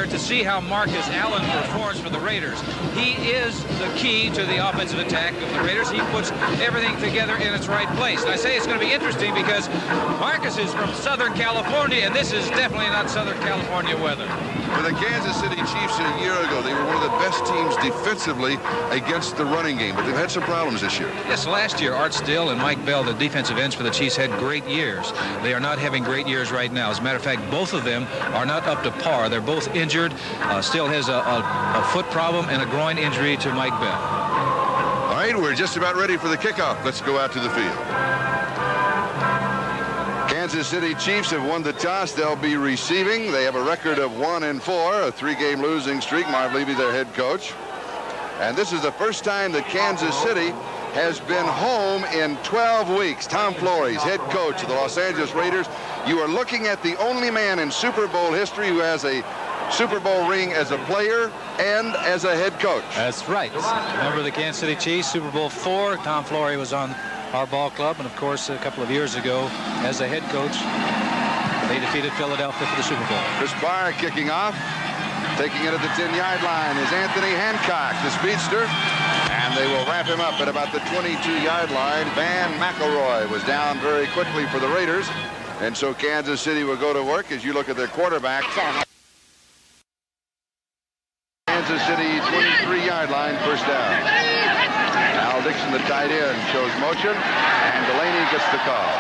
here to see how Marcus Allen performs for the Raiders. He is the key to the offensive attack of the Raiders. He puts everything together in its right place. And I say it's going to be interesting because Marcus is from Southern California, and this is definitely not Southern California weather. For the Kansas City Chiefs a year ago, they were one of the best teams defensively against the running game, but they've had some problems this year. Yes, last year, Art Still and Mike Bell, the defensive ends for the Chiefs, had great years. They are not having great years right now. As a matter of fact, both of them are not up to par. They're both injured. Still has a foot problem and a groin injury to Mike Bell. All right, we're just about ready for the kickoff. Let's go out to the field. Kansas City Chiefs have won the toss. They'll be receiving. They have a record of 1-4, a 3-game losing streak. Marv Levy, their head coach. And this is the first time that Kansas City has been home in 12 weeks. Tom Flores, head coach of the Los Angeles Raiders. You are looking at the only man in Super Bowl history who has a Super Bowl ring as a player and as a head coach. That's right. Remember the Kansas City Chiefs, Super Bowl IV. Tom Flores was on our ball club, and of course a couple of years ago as a head coach they defeated Philadelphia for the Super Bowl. Chris Barr kicking off. Taking it at the 10-yard line is Anthony Hancock, the speedster, and they will wrap him up at about the 22-yard line. Van McElroy was down very quickly for the Raiders, and so Kansas City will go to work. As you look at their quarterback, Kansas City 23-yard line, first down. Al Dixon, the tight end, shows motion, and Delaney gets the call.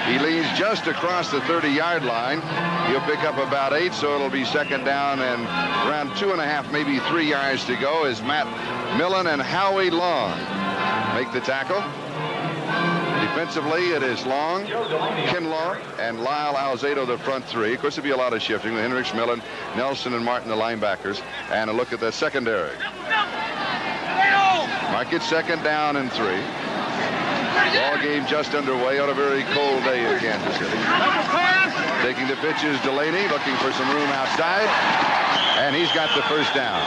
He leans just across the 30-yard line. He'll pick up about 8, so it'll be second down and around 2.5, maybe 3 yards to go as Matt Millen and Howie Long make the tackle. Defensively, it is Long, Kinlaw, and Lyle Alzado, the front three. Of course, there'll be a lot of shifting with Hendricks, Millen, Nelson, and Martin, the linebackers. And a look at the secondary. Mark it second down and 3. Ball game just underway on a very cold day in Kansas City. Taking the pitches, Delaney looking for some room outside, and he's got the first down.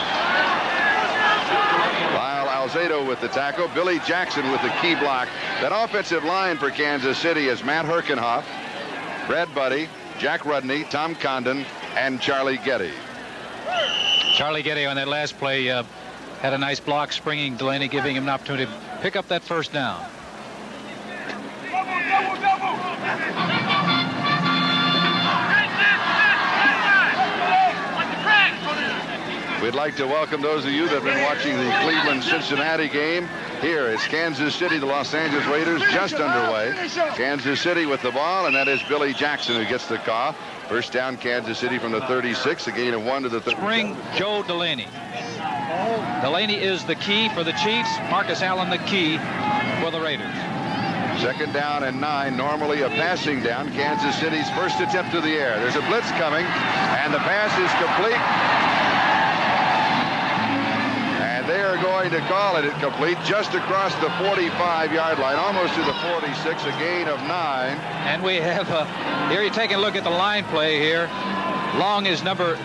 Lyle Alzado with the tackle. Billy Jackson with the key block. That offensive line for Kansas City is Matt Herkenhoff, Brad Buddy, Jack Rudney, Tom Condon, and Charlie Getty. Charlie Getty on that last play had a nice block, springing Delaney, giving him an opportunity to pick up that first down. We'd like to welcome those of you that have been watching the Cleveland-Cincinnati game. Here it's Kansas City, the Los Angeles Raiders, just underway. Kansas City with the ball, and that is Billy Jackson who gets the call. First down, Kansas City from the 36, a gain of 1 to the 30. Spring Joe Delaney. Delaney is the key for the Chiefs. Marcus Allen the key for the Raiders. Second down and 9, normally a passing down. Kansas City's first attempt to the air. There's a blitz coming, and the pass is complete. And they are going to call it complete just across the 45-yard line, almost to the 46, a gain of 9. And we have, here you're taking a look at the line play here. Long is number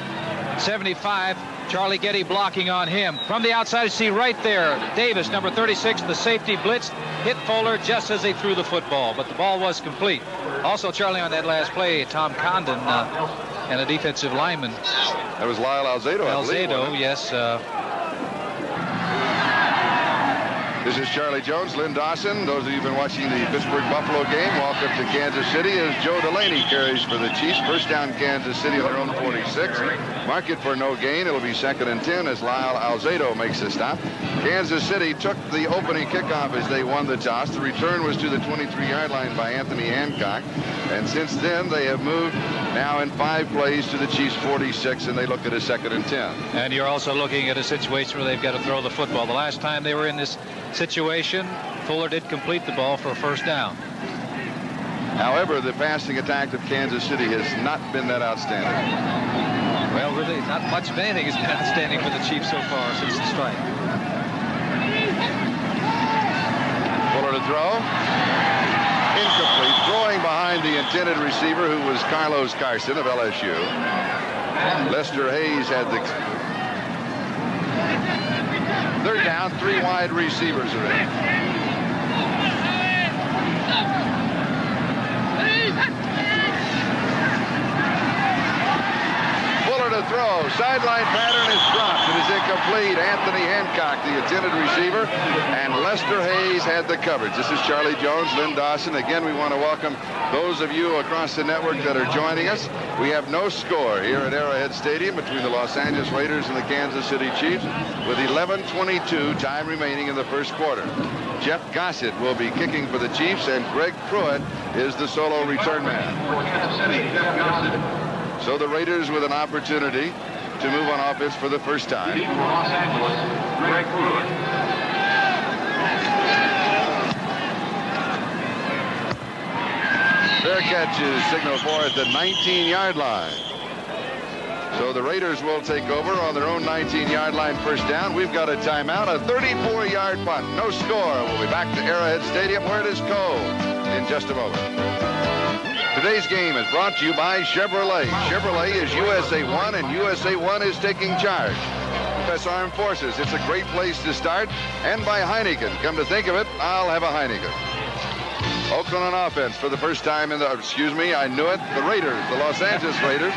75. Charlie Getty blocking on him. From the outside, you see right there, Davis, number 36, the safety blitzed, hit Fuller just as they threw the football, but the ball was complete. Also, Charlie, on that last play, Tom Condon and a defensive lineman. That was Lyle Alzado, I believe. Alzado, yes. This is Charlie Jones, Lynn Dawson. Those of you who've been watching the Pittsburgh-Buffalo game, welcome to Kansas City as Joe Delaney carries for the Chiefs. First down, Kansas City on their own 46. Mark it for no gain. It'll be second and 10 as Lyle Alzado makes the stop. Kansas City took the opening kickoff as they won the toss. The return was to the 23-yard line by Anthony Hancock. And since then, they have moved now in 5 plays to the Chiefs' 46, and they look at a second and 10. And you're also looking at a situation where they've got to throw the football. The last time they were in this situation, Fuller did complete the ball for a first down. However, the passing attack of Kansas City has not been that outstanding. Well, really, not much of anything has been outstanding for the Chiefs so far since the strike. Fuller to throw. Incomplete. Throwing behind the intended receiver, who was Carlos Carson of LSU. Lester Hayes had the third down. 3 wide receivers are in. Fuller to throw. Sideline pattern is dropped. It is incomplete. Anthony Hancock, the intended receiver, and Lester Hayes had the coverage. This is Charlie Jones, Lynn Dawson. Again, we want to welcome those of you across the network that are joining us. We have no score here at Arrowhead Stadium between the Los Angeles Raiders and the Kansas City Chiefs, with 11:22 time remaining in the first quarter. Jeff Gossett will be kicking for the Chiefs, and Greg Pruitt is the solo return man. So the Raiders with an opportunity to move on offense for the first time. Los Angeles, Greg Pruitt. Fair catch is signaled for at the 19-yard line. So the Raiders will take over on their own 19-yard line, first down. We've got a timeout, a 34-yard punt. No score. We'll be back to Arrowhead Stadium where it is cold in just a moment. Today's game is brought to you by Chevrolet. Chevrolet is USA 1, and USA 1 is taking charge. U.S. Armed Forces, it's a great place to start. And by Heineken. Come to think of it, I'll have a Heineken. Oakland on offense for the first time in the, I knew it, the Raiders, the Los Angeles Raiders.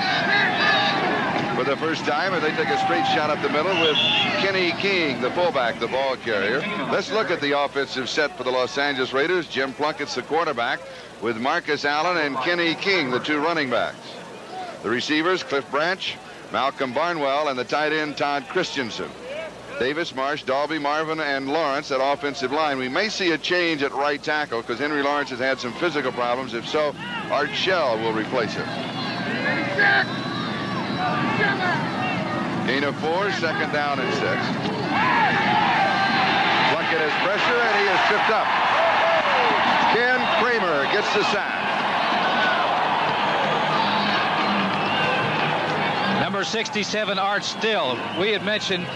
For the first time, and they take a straight shot up the middle with Kenny King, the fullback, the ball carrier. Let's look at the offensive set for the Los Angeles Raiders. Jim Plunkett's the quarterback, with Marcus Allen and Kenny King, the two running backs. The receivers, Cliff Branch, Malcolm Barnwell, and the tight end, Todd Christensen. Davis, Marsh, Dalby, Marvin, and Lawrence at offensive line. We may see a change at right tackle because Henry Lawrence has had some physical problems. If so, Art Shell will replace him. Gain of 4, second down and 6. Plunkett has pressure, and he is tripped up. Ken Kramer gets the sack. Number 67, Art Still. We had mentioned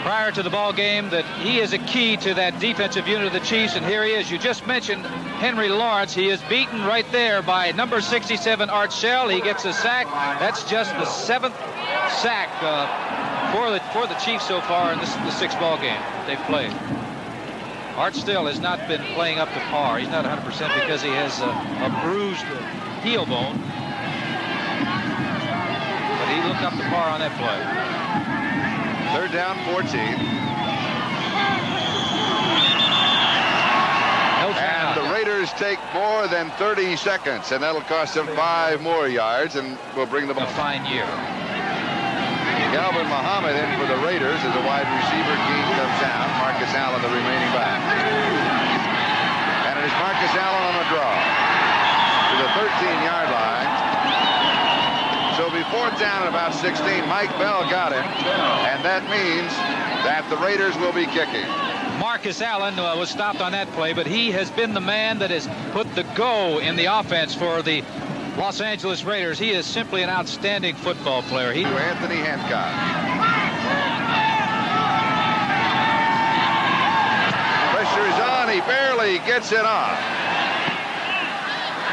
prior to the ball game that he is a key to that defensive unit of the Chiefs, and here he is. You just mentioned Henry Lawrence. He is beaten right there by number 67, Art Shell. He gets a sack. That's just the 7th sack for the Chiefs so far in the 6th ball game they've played. Art Still has not been playing up to par. He's not 100% because he has a bruised heel bone, but he looked up to par on that play. Third down, 14. And the Raiders take more than 30 seconds, and that'll cost them 5 more yards, and will bring them a fine year. Galvin Muhammad in for the Raiders as a wide receiver. King comes down. Marcus Allen, the remaining back. And it is Marcus Allen on the draw to the 13-yard line. So before down at about 16, Mike Bell got it, and that means that the Raiders will be kicking. Marcus Allen was stopped on that play, but he has been the man that has put the go in the offense for the Los Angeles Raiders. He is simply an outstanding football player. To Anthony Hancock. Pressure is on. He barely gets it off.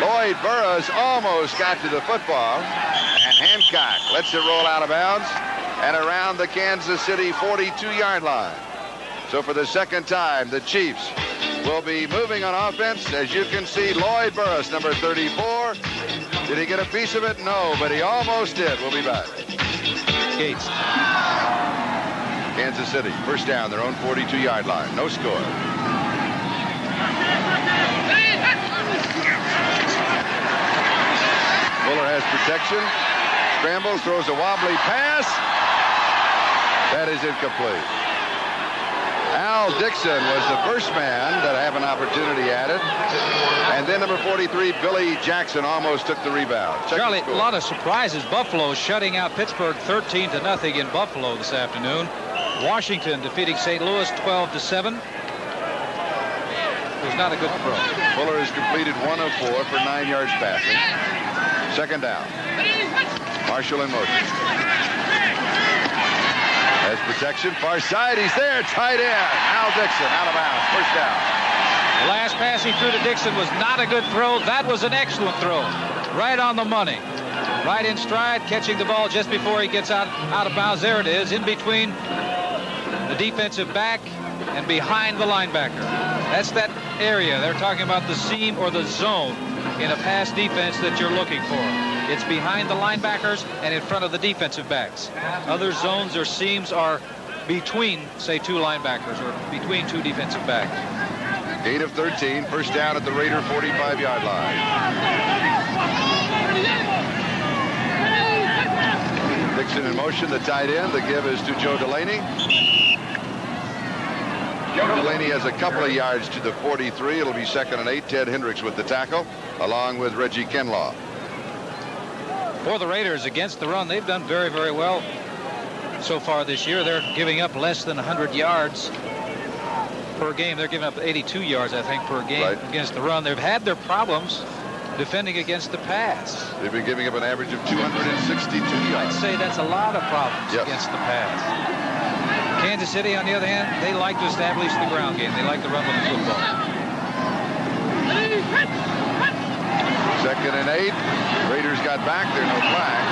Lloyd Burroughs almost got to the football, and Hancock lets it roll out of bounds and around the Kansas City 42-yard line. So for the second time, the Chiefs will be moving on offense. As you can see, Lloyd Burroughs, number 34. Did he get a piece of it? No, but he almost did. We'll be back. Gates. Kansas City, first down, their own 42-yard line. No score. Fuller has protection. Scrambles, throws a wobbly pass. That is incomplete. Al Dixon was the first man that have an opportunity at it. And then number 43, Billy Jackson, almost took the rebound. Charlie, a lot of surprises. Buffalo shutting out Pittsburgh 13-0 in Buffalo this afternoon. Washington defeating St. Louis 12-7. It was not a good throw. Fuller has completed 1 of 4 for 9 yards passing. Second down. Marshall in motion. Has protection, far side, he's there, tight end. Al Dixon, out of bounds, first down. The last pass he threw to Dixon was not a good throw. That was an excellent throw. Right on the money. Right in stride, catching the ball just before he gets out of bounds. There it is, in between the defensive back and behind the linebacker. That's that area. They're talking about the seam or the zone in a pass defense that you're looking for. It's behind the linebackers and in front of the defensive backs. Other zones or seams are between, say, 2 linebackers or between 2 defensive backs. 8 of 13, first down at the Raider 45-yard line. Dixon in motion, the tight end. The give is to Joe Delaney. Delaney has a couple of yards to the 43. It'll be 2nd and 8. Ted Hendricks with the tackle, along with Reggie Kinlaw. For the Raiders against the run, they've done very, very well so far this year. They're giving up less than 100 yards per game. They're giving up 82 yards, I think, per game against the run. They've had their problems defending against the pass. They've been giving up an average of 262 yards. I'd say that's a lot of problems against the pass. Kansas City, on the other hand, they like to establish the ground game. They like to run with the football. 2nd and 8. Raiders got back there, no flag.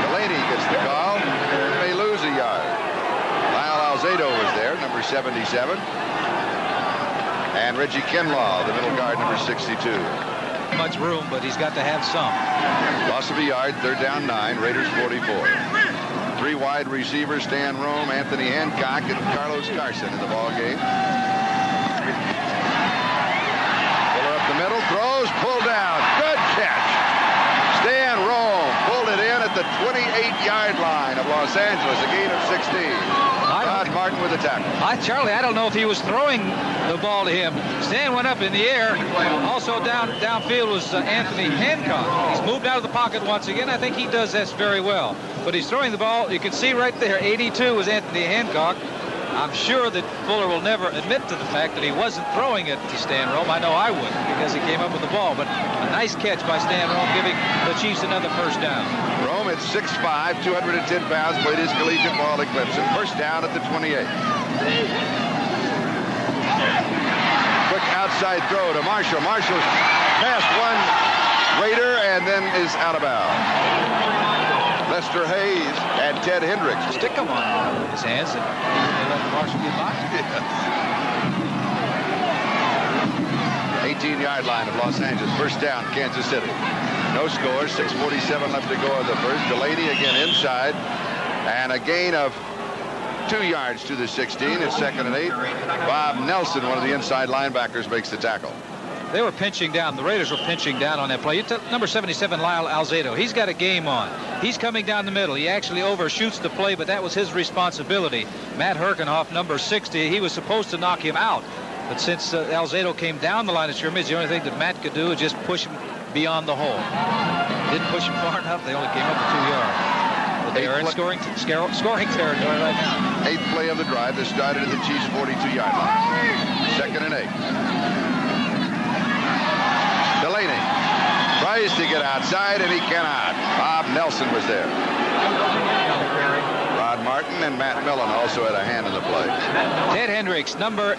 Delaney gets the call. They lose a yard. Lyle Alzado was there, number 77. And Reggie Kinlaw, the middle guard, number 62. Much room, but he's got to have some. Loss of a yard, 3rd down 9, Raiders 44. 3 wide receivers, Stan Rome, Anthony Hancock, and Carlos Carson in the ball game. Fuller up the middle, throws, pulled down. Good catch. Stan Rome pulled it in at the 28-yard line of Los Angeles, a gain of 16. Rod Martin with the tackle. Charlie, I don't know if he was throwing the ball to him. Stan went up in the air. Also downfield was Anthony Hancock. He's moved out of the pocket once again. I think he does this very well. But he's throwing the ball. You can see right there, 82 was Anthony Hancock. I'm sure that Fuller will never admit to the fact that he wasn't throwing it to Stan Rome. I know I would, because he came up with the ball. But a nice catch by Stan Rome, giving the Chiefs another first down. Rome at 6'5", 210 pounds, played his collegiate ball at Clemson. First down at the 28. Quick outside throw to Marshall. Marshall's past one Raider and then is out of bounds. Lester Hayes and Ted Hendricks. Stick him on his hands and let Marshall get by. 18-yard line of Los Angeles. First down, Kansas City. No score. 6:47 left to go of the first. Delaney again inside. And a gain of 2 yards to the 16. It's 2nd and 8. Bob Nelson, one of the inside linebackers, makes the tackle. They were pinching down. The Raiders were pinching down on that play. Number 77, Lyle Alzado. He's got a game on. He's coming down the middle. He actually overshoots the play, but that was his responsibility. Matt Herkenhoff, number 60, he was supposed to knock him out. But since Alzado came down the line of scrimmage, the only thing that Matt could do is just push him beyond the hole. Didn't push him far enough. They only came up with 2 yards. But they are in scoring territory right now. 8th play of the drive. This started at the Chiefs' 42-yard line. 2nd and 8. Delaney tries to get outside, and he cannot. Bob Nelson was there. Rod Martin and Matt Millen also had a hand in the play. Ted Hendricks, number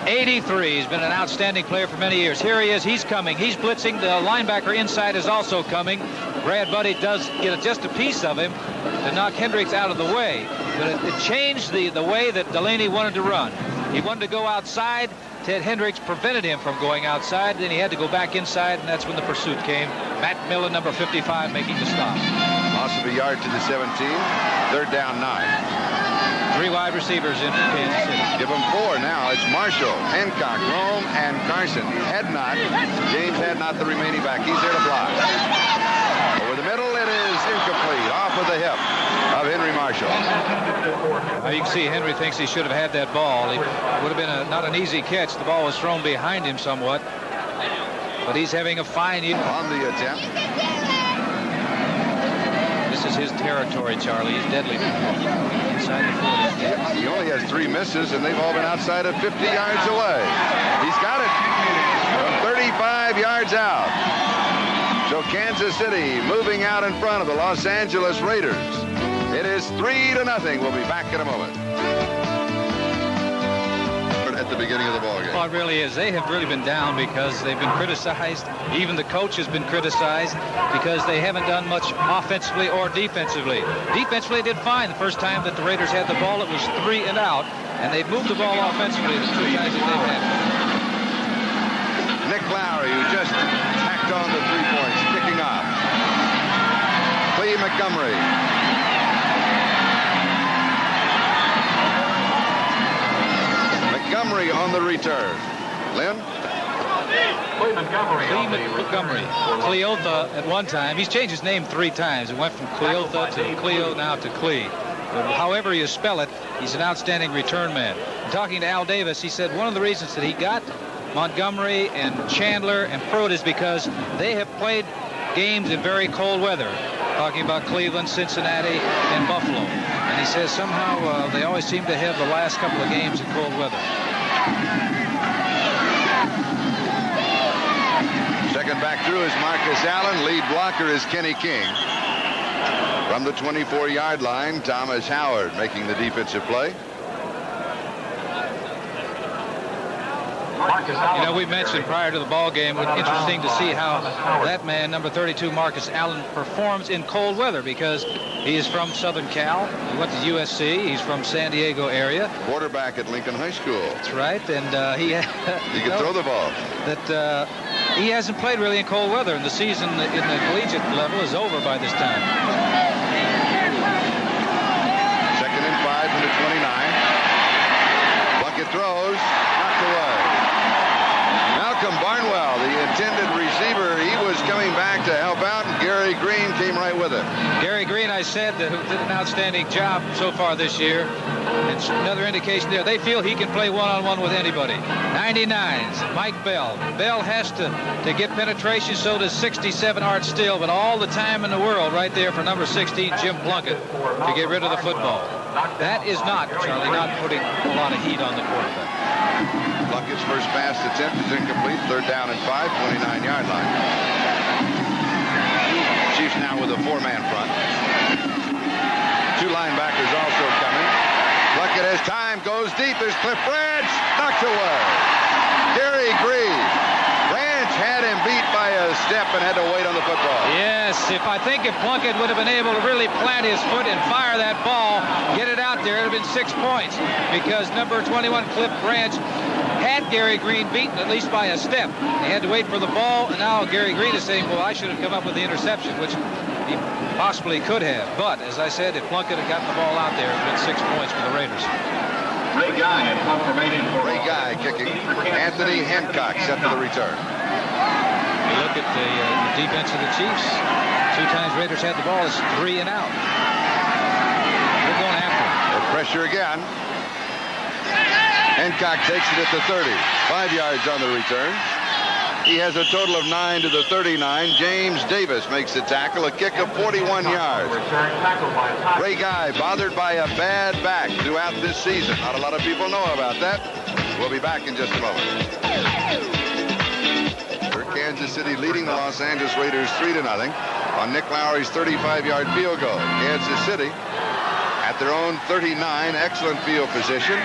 83. He's been an outstanding player for many years. Here he is. He's coming. He's blitzing. The linebacker inside is also coming. Brad Buddy does get just a piece of him to knock Hendricks out of the way. But it changed the way that Delaney wanted to run. He wanted to go outside. Ted Hendricks prevented him from going outside. Then he had to go back inside, and that's when the pursuit came. Matt Millen, number 55, making the stop. Loss of a yard to the 17. 3rd down 9. 3 wide receivers in Kansas City. Give them 4 now. It's Marshall, Hancock, Rome, and Carson. James Hadnot, the remaining back. He's there to block. Over the middle, it is incomplete. Off of the hip of Henry Marshall. You can see Henry thinks he should have had that ball. It would have been not an easy catch. The ball was thrown behind him somewhat. But he's having a fine year. On the attempt. This is his territory, Charlie. He's deadly. Inside the 40. He only has 3 misses, and they've all been outside of 50 yards away. He's got it from 35 yards out. So Kansas City moving out in front of the Los Angeles Raiders. It is 3-0. We'll be back in a moment. At the beginning of the ballgame. Oh, it really is. They have really been down because they've been criticized. Even the coach has been criticized because they haven't done much offensively or defensively. Defensively, they did fine. The first time that the Raiders had the ball, it was 3 and out, and they've moved the ball offensively the 2 times that they've had. Nick Lowry, who just tacked on the 3 points, kicking off. Montgomery. Montgomery on the return. Lynn? Lee Montgomery. Cleotha at one time. He's changed his name 3 times. It went from Cleotha to Cleo, now to Clee. But however you spell it, he's an outstanding return man. Talking to Al Davis, he said one of the reasons that he got Montgomery and Chandler and Pruitt is because they have played games in very cold weather. Talking about Cleveland, Cincinnati, and Buffalo. And he says somehow they always seem to have the last couple of games in cold weather. Second back through is Marcus Allen. Lead blocker is Kenny King. From the 24-yard line, Thomas Howard making the defensive play. You know, we mentioned prior to the ball game, it's interesting to see how that man, number 32, Marcus Allen, performs in cold weather because he is from Southern Cal. He went to USC. He's from San Diego area. Quarterback at Lincoln High School. That's right. And he can throw the ball. That he hasn't played really in cold weather, and the season in the collegiate level is over by this time. Second and 5 from the 29. Bucket throws. Knocked away. Malcolm Barnwell, the intended receiver, he was coming back to help out, and Gary Green came right with it. Gary Green, I said, who did an outstanding job so far this year. It's another indication there. They feel he can play one-on-one with anybody. 99s, Mike Bell. Bell has to get penetration, so does 67 Art Still, but all the time in the world right there for number 16, Jim Plunkett, to get rid of the football. That is not, Charlie, not putting a lot of heat on the quarterback. Plunkett's first pass attempt is incomplete. Third down and 5, 29-yard line. Chiefs now with a 4-man front. 2 linebackers also coming. Plunkett as time goes deep. There's Cliff Branch. Knocked away. Gary Green. Branch had him beat by a step and had to wait on the football. Yes, I think if Plunkett would have been able to really plant his foot and fire that ball, get it out there, it would have been 6 points. Because number 21, Cliff Branch, had Gary Green beaten at least by a step. He had to wait for the ball, and now Gary Green is saying, well, I should have come up with the interception, which he possibly could have. But, as I said, if Plunkett had gotten the ball out there, it would have been 6 points for the Raiders. Ray Guy kicking. Anthony Hancock set for the return. You look at the defense of the Chiefs. 2 times Raiders had the ball. It's 3 and out. They're going after him. The pressure again. Hancock takes it at the 30. 5 yards on the return. He has a total of 9 to the 39. James Davis makes the tackle. A kick of 41 yards. Ray Guy bothered by a bad back throughout this season. Not a lot of people know about that. We'll be back in just a moment. Kansas City leading the Los Angeles Raiders 3-0 on Nick Lowry's 35-yard field goal. Kansas City at their own 39. Excellent field position.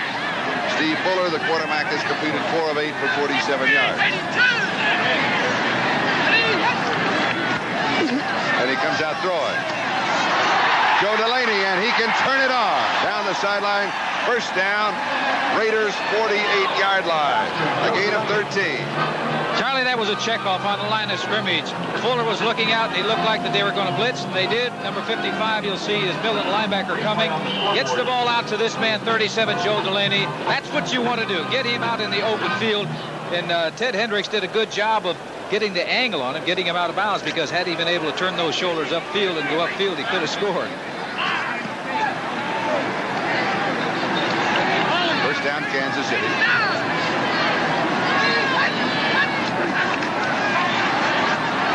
Steve Fuller, the quarterback, has completed 4 of 8 for 47 yards. And he comes out throwing. Joe Delaney, and he can turn it on. Down the sideline, first down, Raiders 48-yard line. A gain of 13. Charlie, that was a checkoff on the line of scrimmage. Fuller was looking out, and he looked like that they were going to blitz, and they did. Number 55, you'll see, is Millen, linebacker, coming. Gets the ball out to this man, 37, Joe Delaney. That's what you want to do. Get him out in the open field. And Ted Hendricks did a good job of getting the angle on him, getting him out of bounds, because had he been able to turn those shoulders upfield and go upfield, he could have scored. First down, Kansas City.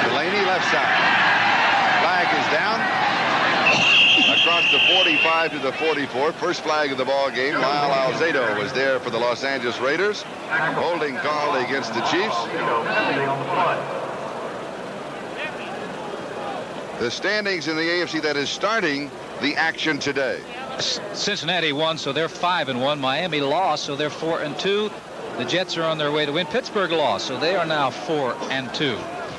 Delaney left side. Flag is down. Across the 45 to the 44. First flag of the ball game. Lyle Alzado was there for the Los Angeles Raiders. Holding called against the Chiefs. The standings in the AFC, that is starting the action today. Cincinnati won, so they're 5-1. Miami lost, so they're 4-2. The Jets are on their way to win. Pittsburgh lost, so they are now 4-2.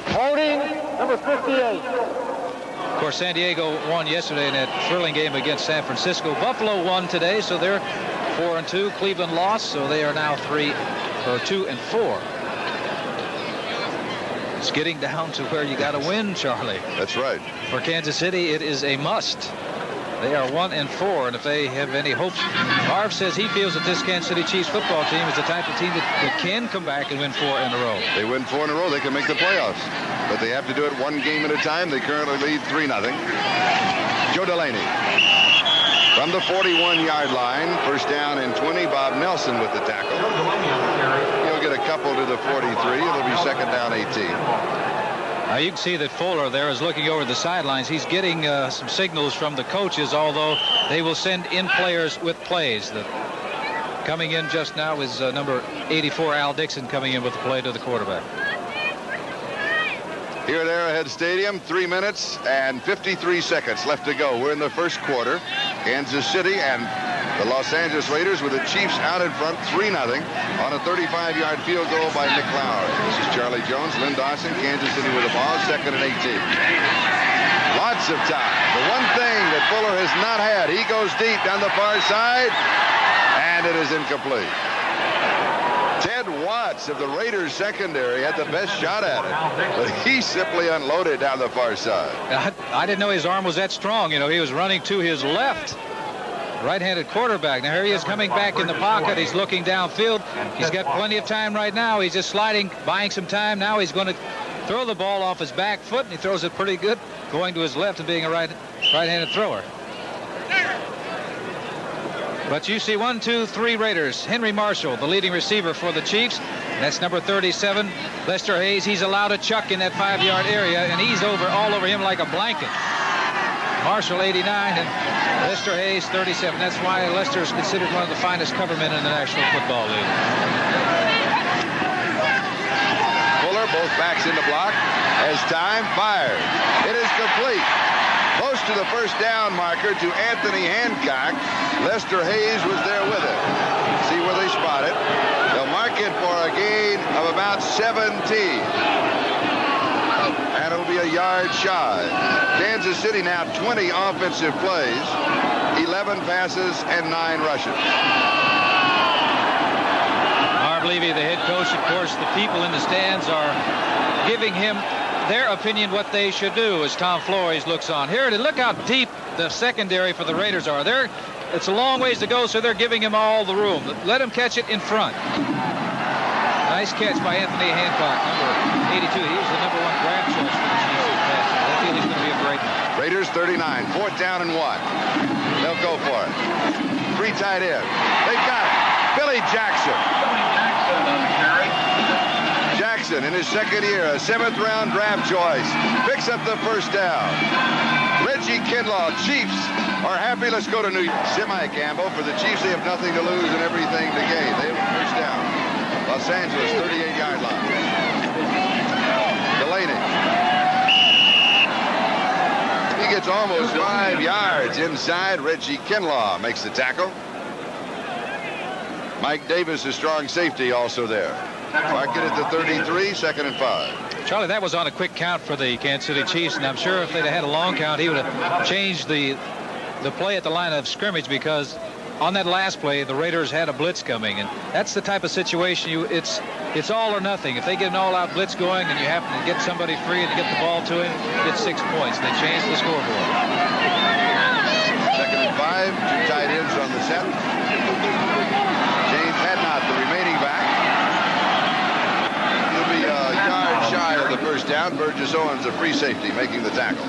Holding number 58. Of course, San Diego won yesterday in that thrilling game against San Francisco. Buffalo won today, so they're 4-2. Cleveland lost, so they are now 2-4. It's getting down to where you got to win, Charlie. That's right. For Kansas City, it is a must. They are 1-4, and if they have any hopes, Marv says he feels that this Kansas City Chiefs football team is the type of team that can come back and win 4 in a row. They win 4 in a row, they can make the playoffs. But they have to do it one game at a time. They currently lead 3-0. Joe Delaney from the 41-yard line. First down and 20. Bob Nelson with the tackle. He'll get a couple to the 43. It'll be second down 18. Now you can see that Fuller there is looking over the sidelines. He's getting some signals from the coaches, although they will send in players with plays. Coming in just now is number 84, Al Dixon, coming in with the play to the quarterback. Here at Arrowhead Stadium, 3 minutes and 53 seconds left to go. We're in the first quarter. Kansas City and the Los Angeles Raiders with the Chiefs out in front 3-0 on a 35-yard field goal by Nick Lowry. This is Charlie Jones, Lynn Dawson, Kansas City with the ball, second and 18. Lots of time. The one thing that Fuller has not had, he goes deep down the far side, and it is incomplete. Ted Watts of the Raiders secondary had the best shot at it, but he simply unloaded down the far side. I didn't know his arm was that strong. You know, he was running to his left. Right-handed quarterback. Now here he is coming back in the pocket. He's looking downfield. He's got plenty of time right now. He's just sliding, buying some time. Now he's going to throw the ball off his back foot, and he throws it pretty good, going to his left and being a right-handed thrower. But you see 1, 2, 3 Raiders. Henry Marshall, the leading receiver for the Chiefs. That's number 37. Lester Hayes, he's allowed a chuck in that 5-yard area, and he's all over him like a blanket. Marshall 89 and Lester Hayes 37. That's why Lester is considered one of the finest covermen in the National Football League. Fuller, both backs in the block, as time fires. It is complete. Close to the first down marker to Anthony Hancock. Lester Hayes was there with it. See where they spot it. They'll mark it for a gain of about 17. And it'll be a yard shy. Kansas City now 20 offensive plays, 11 passes, and 9 rushes. Marv Levy, the head coach, of course, the people in the stands are giving him their opinion what they should do as Tom Flores looks on. Here, look how deep the secondary for the Raiders are. It's a long ways to go, so they're giving him all the room. Let him catch it in front. Nice catch by Anthony Hancock, number 82. He was the number 1 draft choice for the Chiefs this past year. They feel he's going to be a great one. Raiders 39, 4th down and 1. They'll go for it. 3 tight ends. They've got it. Billy Jackson. Jackson in his second year, a 7th-round draft choice, picks up the first down. Reggie Kinlaw, Chiefs are happy. Let's go to New York. Semi-Campbell. For the Chiefs, they have nothing to lose and everything to gain. They have a first down. Los Angeles, 38-yard line. Delaney. He gets almost 5 yards inside. Reggie Kinlaw makes the tackle. Mike Davis, a strong safety, also there. Mark it at the 33, second and 5. Charlie, that was on a quick count for the Kansas City Chiefs, and I'm sure if they'd had a long count, he would have changed the play at the line of scrimmage, because on that last play, the Raiders had a blitz coming, and that's the type of situation it's all or nothing. If they get an all-out blitz going and you happen to get somebody free and get the ball to him, you get 6 points. They change the scoreboard. Second and 5, 2 tight ends on the set. James Hadnot, the remaining back. He'll be a yard shy of the first down. Burgess Owens, a free safety, making the tackle.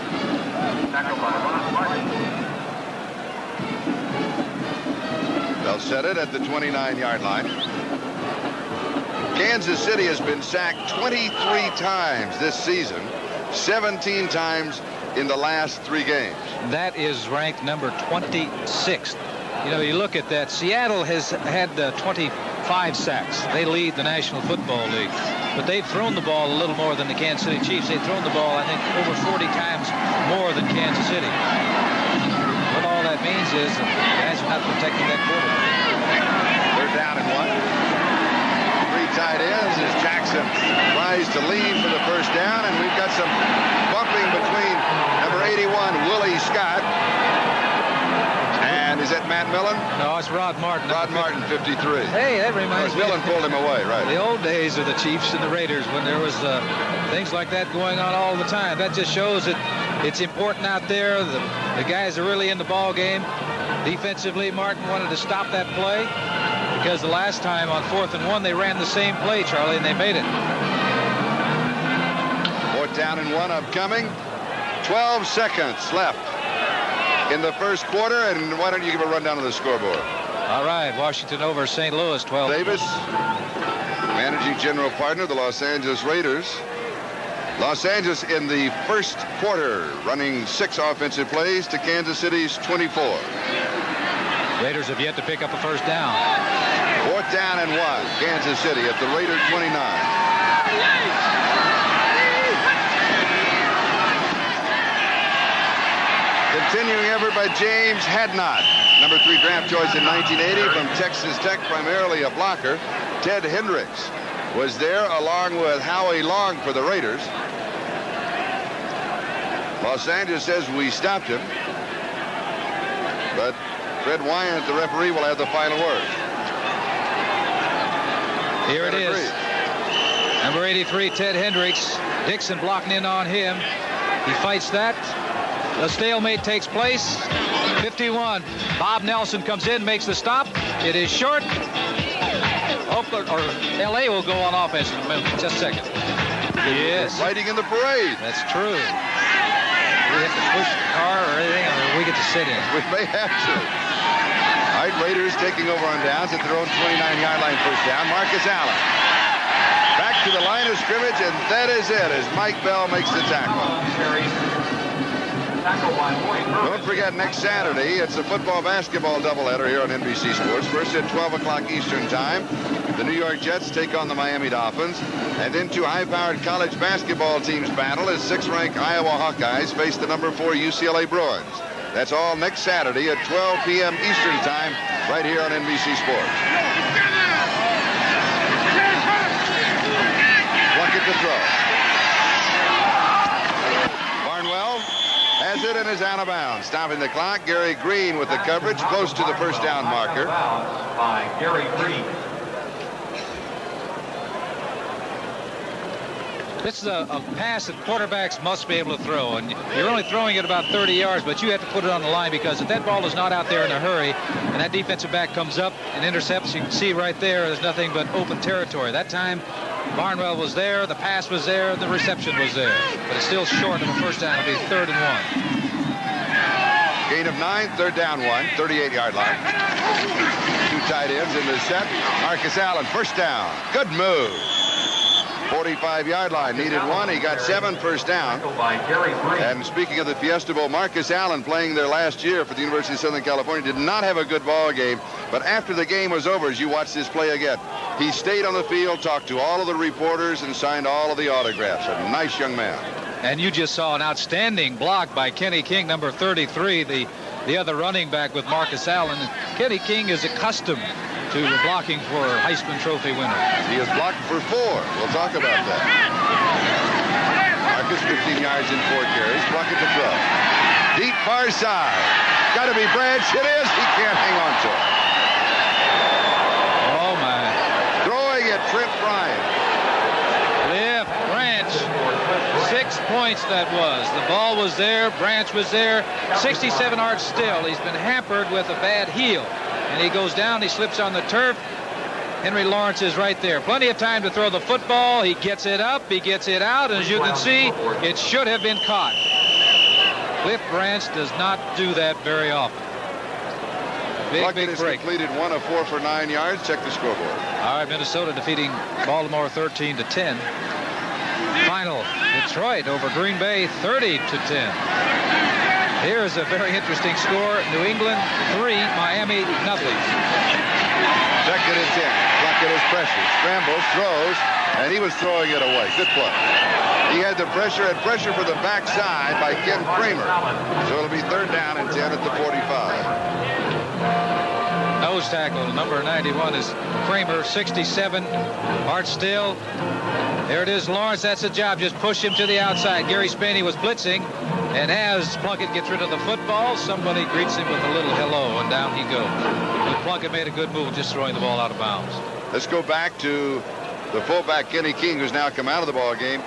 They'll set it at the 29-yard line. Kansas City has been sacked 23 times this season, 17 times in the last 3 games. That is ranked number 26th. You know, you look at that. Seattle has had 25 sacks. They lead the National Football League. But they've thrown the ball a little more than the Kansas City Chiefs. They've thrown the ball, I think, over 40 times more than Kansas City. What all that means is the guys are not protecting that quarterback. They're down and 1. 3 tight ends as Jackson tries to lead for the first down, and we've got some bumping between number 81, Willie Scott, and is that Matt Millen? No, it's Rod Martin. Rod Martin, 53. Hey, that reminds me. Millen pulled him away, right? The old days of the Chiefs and the Raiders, when there was Things like that going on all the time. That just shows that it's important out there. The guys are really in the ball game. Defensively, Martin wanted to stop that play because the last time on 4th and 1 they ran the same play, Charlie, and they made it. 4th down and 1 upcoming. 12 seconds left in the first quarter, and why don't you give a rundown of the scoreboard? All right, Washington over St. Louis, 12. Davis, managing general partner of the Los Angeles Raiders. Los Angeles in the first quarter running 6 offensive plays to Kansas City's 24. Raiders have yet to pick up a first down. 4th down and 1. Kansas City at the Raider 29. Continuing effort by James Hadnot, number 3 draft choice in 1980 from Texas Tech, primarily a blocker. Ted Hendricks was there along with Howie Long for the Raiders. Los Angeles says we stopped him, but Fred Wyant, the referee, will have the final word. Here it is. Number 83, Ted Hendricks. Dixon blocking in on him. He fights that. The stalemate takes place. 51. Bob Nelson comes in, makes the stop. It is short. Oakland or L.A. will go on offense in just a second. Yes. Riding in the parade. That's true. We have to push the car or anything, or we get to sit in. We may have to. All right, Raiders taking over on downs at their own 29-yard line, first down. Marcus Allen. Back to the line of scrimmage, and that is it as Mike Bell makes the tackle. Don't forget, next Saturday, it's a football-basketball doubleheader here on NBC Sports. First at 12 o'clock Eastern Time, the New York Jets take on the Miami Dolphins. And then 2 high-powered college basketball teams battle as 6th-ranked Iowa Hawkeyes face the number 4 UCLA Bruins. That's all next Saturday at 12 p.m. Eastern Time, right here on NBC Sports. Plunkett to throw. Barnwell has it and is out of bounds. Stopping the clock, Gary Green with the coverage close to the first down marker. By Gary Green. This is a pass that quarterbacks must be able to throw, and you're only throwing it about 30 yards, but you have to put it on the line because if that ball is not out there in a hurry and that defensive back comes up and intercepts, you can see right there's nothing but open territory. That time, Barnwell was there, the pass was there, the reception was there, but it's still short of a first down. It'll be 3rd and 1. Gain of 9, 3rd down 1, 38-yard line. 2 tight ends in the set. Marcus Allen, first down. Good move. 45-yard line, needed 1. He got 7 first down. And speaking of the Fiesta Bowl, Marcus Allen, playing there last year for the University of Southern California, did not have a good ball game. But after the game was over, as you watch this play again, he stayed on the field, talked to all of the reporters, and signed all of the autographs. A nice young man. And you just saw an outstanding block by Kenny King, number 33, the other running back with Marcus Allen. And Kenny King is accustomed to the blocking for Heisman Trophy winners. He has blocked for 4. We'll talk about that. Marcus, 15 yards in 4 carries. Plunkett to throw. Deep far side. Got to be Branch. It is. He can't hang on to it. Oh, my. Throwing it, Trent Bryant. Cliff Branch. 6 points that was. The ball was there. Branch was there. 67 yards still. He's been hampered with a bad heel. And he goes down, he slips on the turf. Henry Lawrence is right there. Plenty of time to throw the football. He gets it up, he gets it out, and as you can see, it should have been caught. Cliff Branch does not do that very often. Big break. Completed 1 of 4 for 9 yards. Check the scoreboard. All right, Minnesota defeating Baltimore 13-10. Final, Detroit over Green Bay 30-10. Here's a very interesting score. New England 3, Miami nothing. 2nd and 10. Plunkett is pressure. Scrambles, throws, and he was throwing it away. Good play. He had the pressure for the backside by Ken Kramer. So it'll be 3rd down and 10 at the 45. Nose tackle, number 91 is Kramer, 67. Hart still. There it is, Lawrence. That's the job. Just push him to the outside. Gary Spaney was blitzing. And as Plunkett gets rid of the football, somebody greets him with a little hello, and down he goes. But Plunkett made a good move just throwing the ball out of bounds. Let's go back to the fullback, Kenny King, who's now come out of the ball game.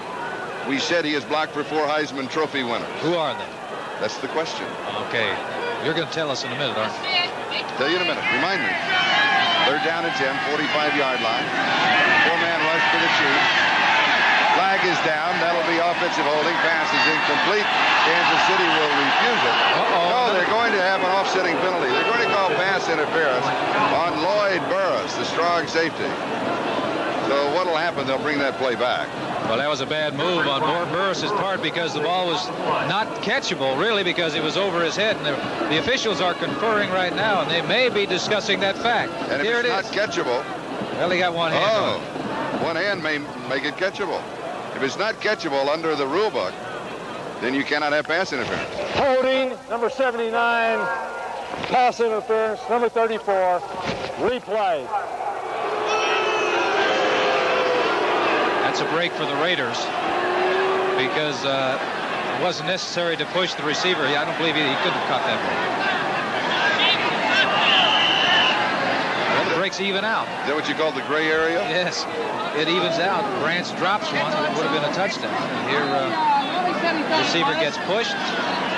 we said he has blocked for 4 Heisman Trophy winners. Who are they? That's the question. Okay. You're going to tell us in a minute, aren't you? Tell you in a minute. Remind me. 3rd down and 10, 45-yard line. 4-man rush for the Chiefs. Flag is down. That'll be offensive holding. Pass is incomplete. Kansas City will refuse it. No, they're going to have an offsetting penalty. They're going to call pass interference on Lloyd Burris, the strong safety. So what will happen? They'll bring that play back. Well, that was a bad move on Burris's part because the ball was not catchable, really, because it was over his head. And the officials are conferring right now, and they may be discussing that fact. And if it's not catchable... Well, he got one hand on it. One hand may make it catchable. If it's not catchable under the rule book, then you cannot have pass interference. Holding, number 79. Pass interference, number 34. Replay. That's a break for the Raiders because it wasn't necessary to push the receiver. I don't believe he could have caught that ball. Well, the breaks even out. Is that what you call the gray area? Yes, it evens out. Branch drops one. It would have been a touchdown. And here, the receiver gets pushed.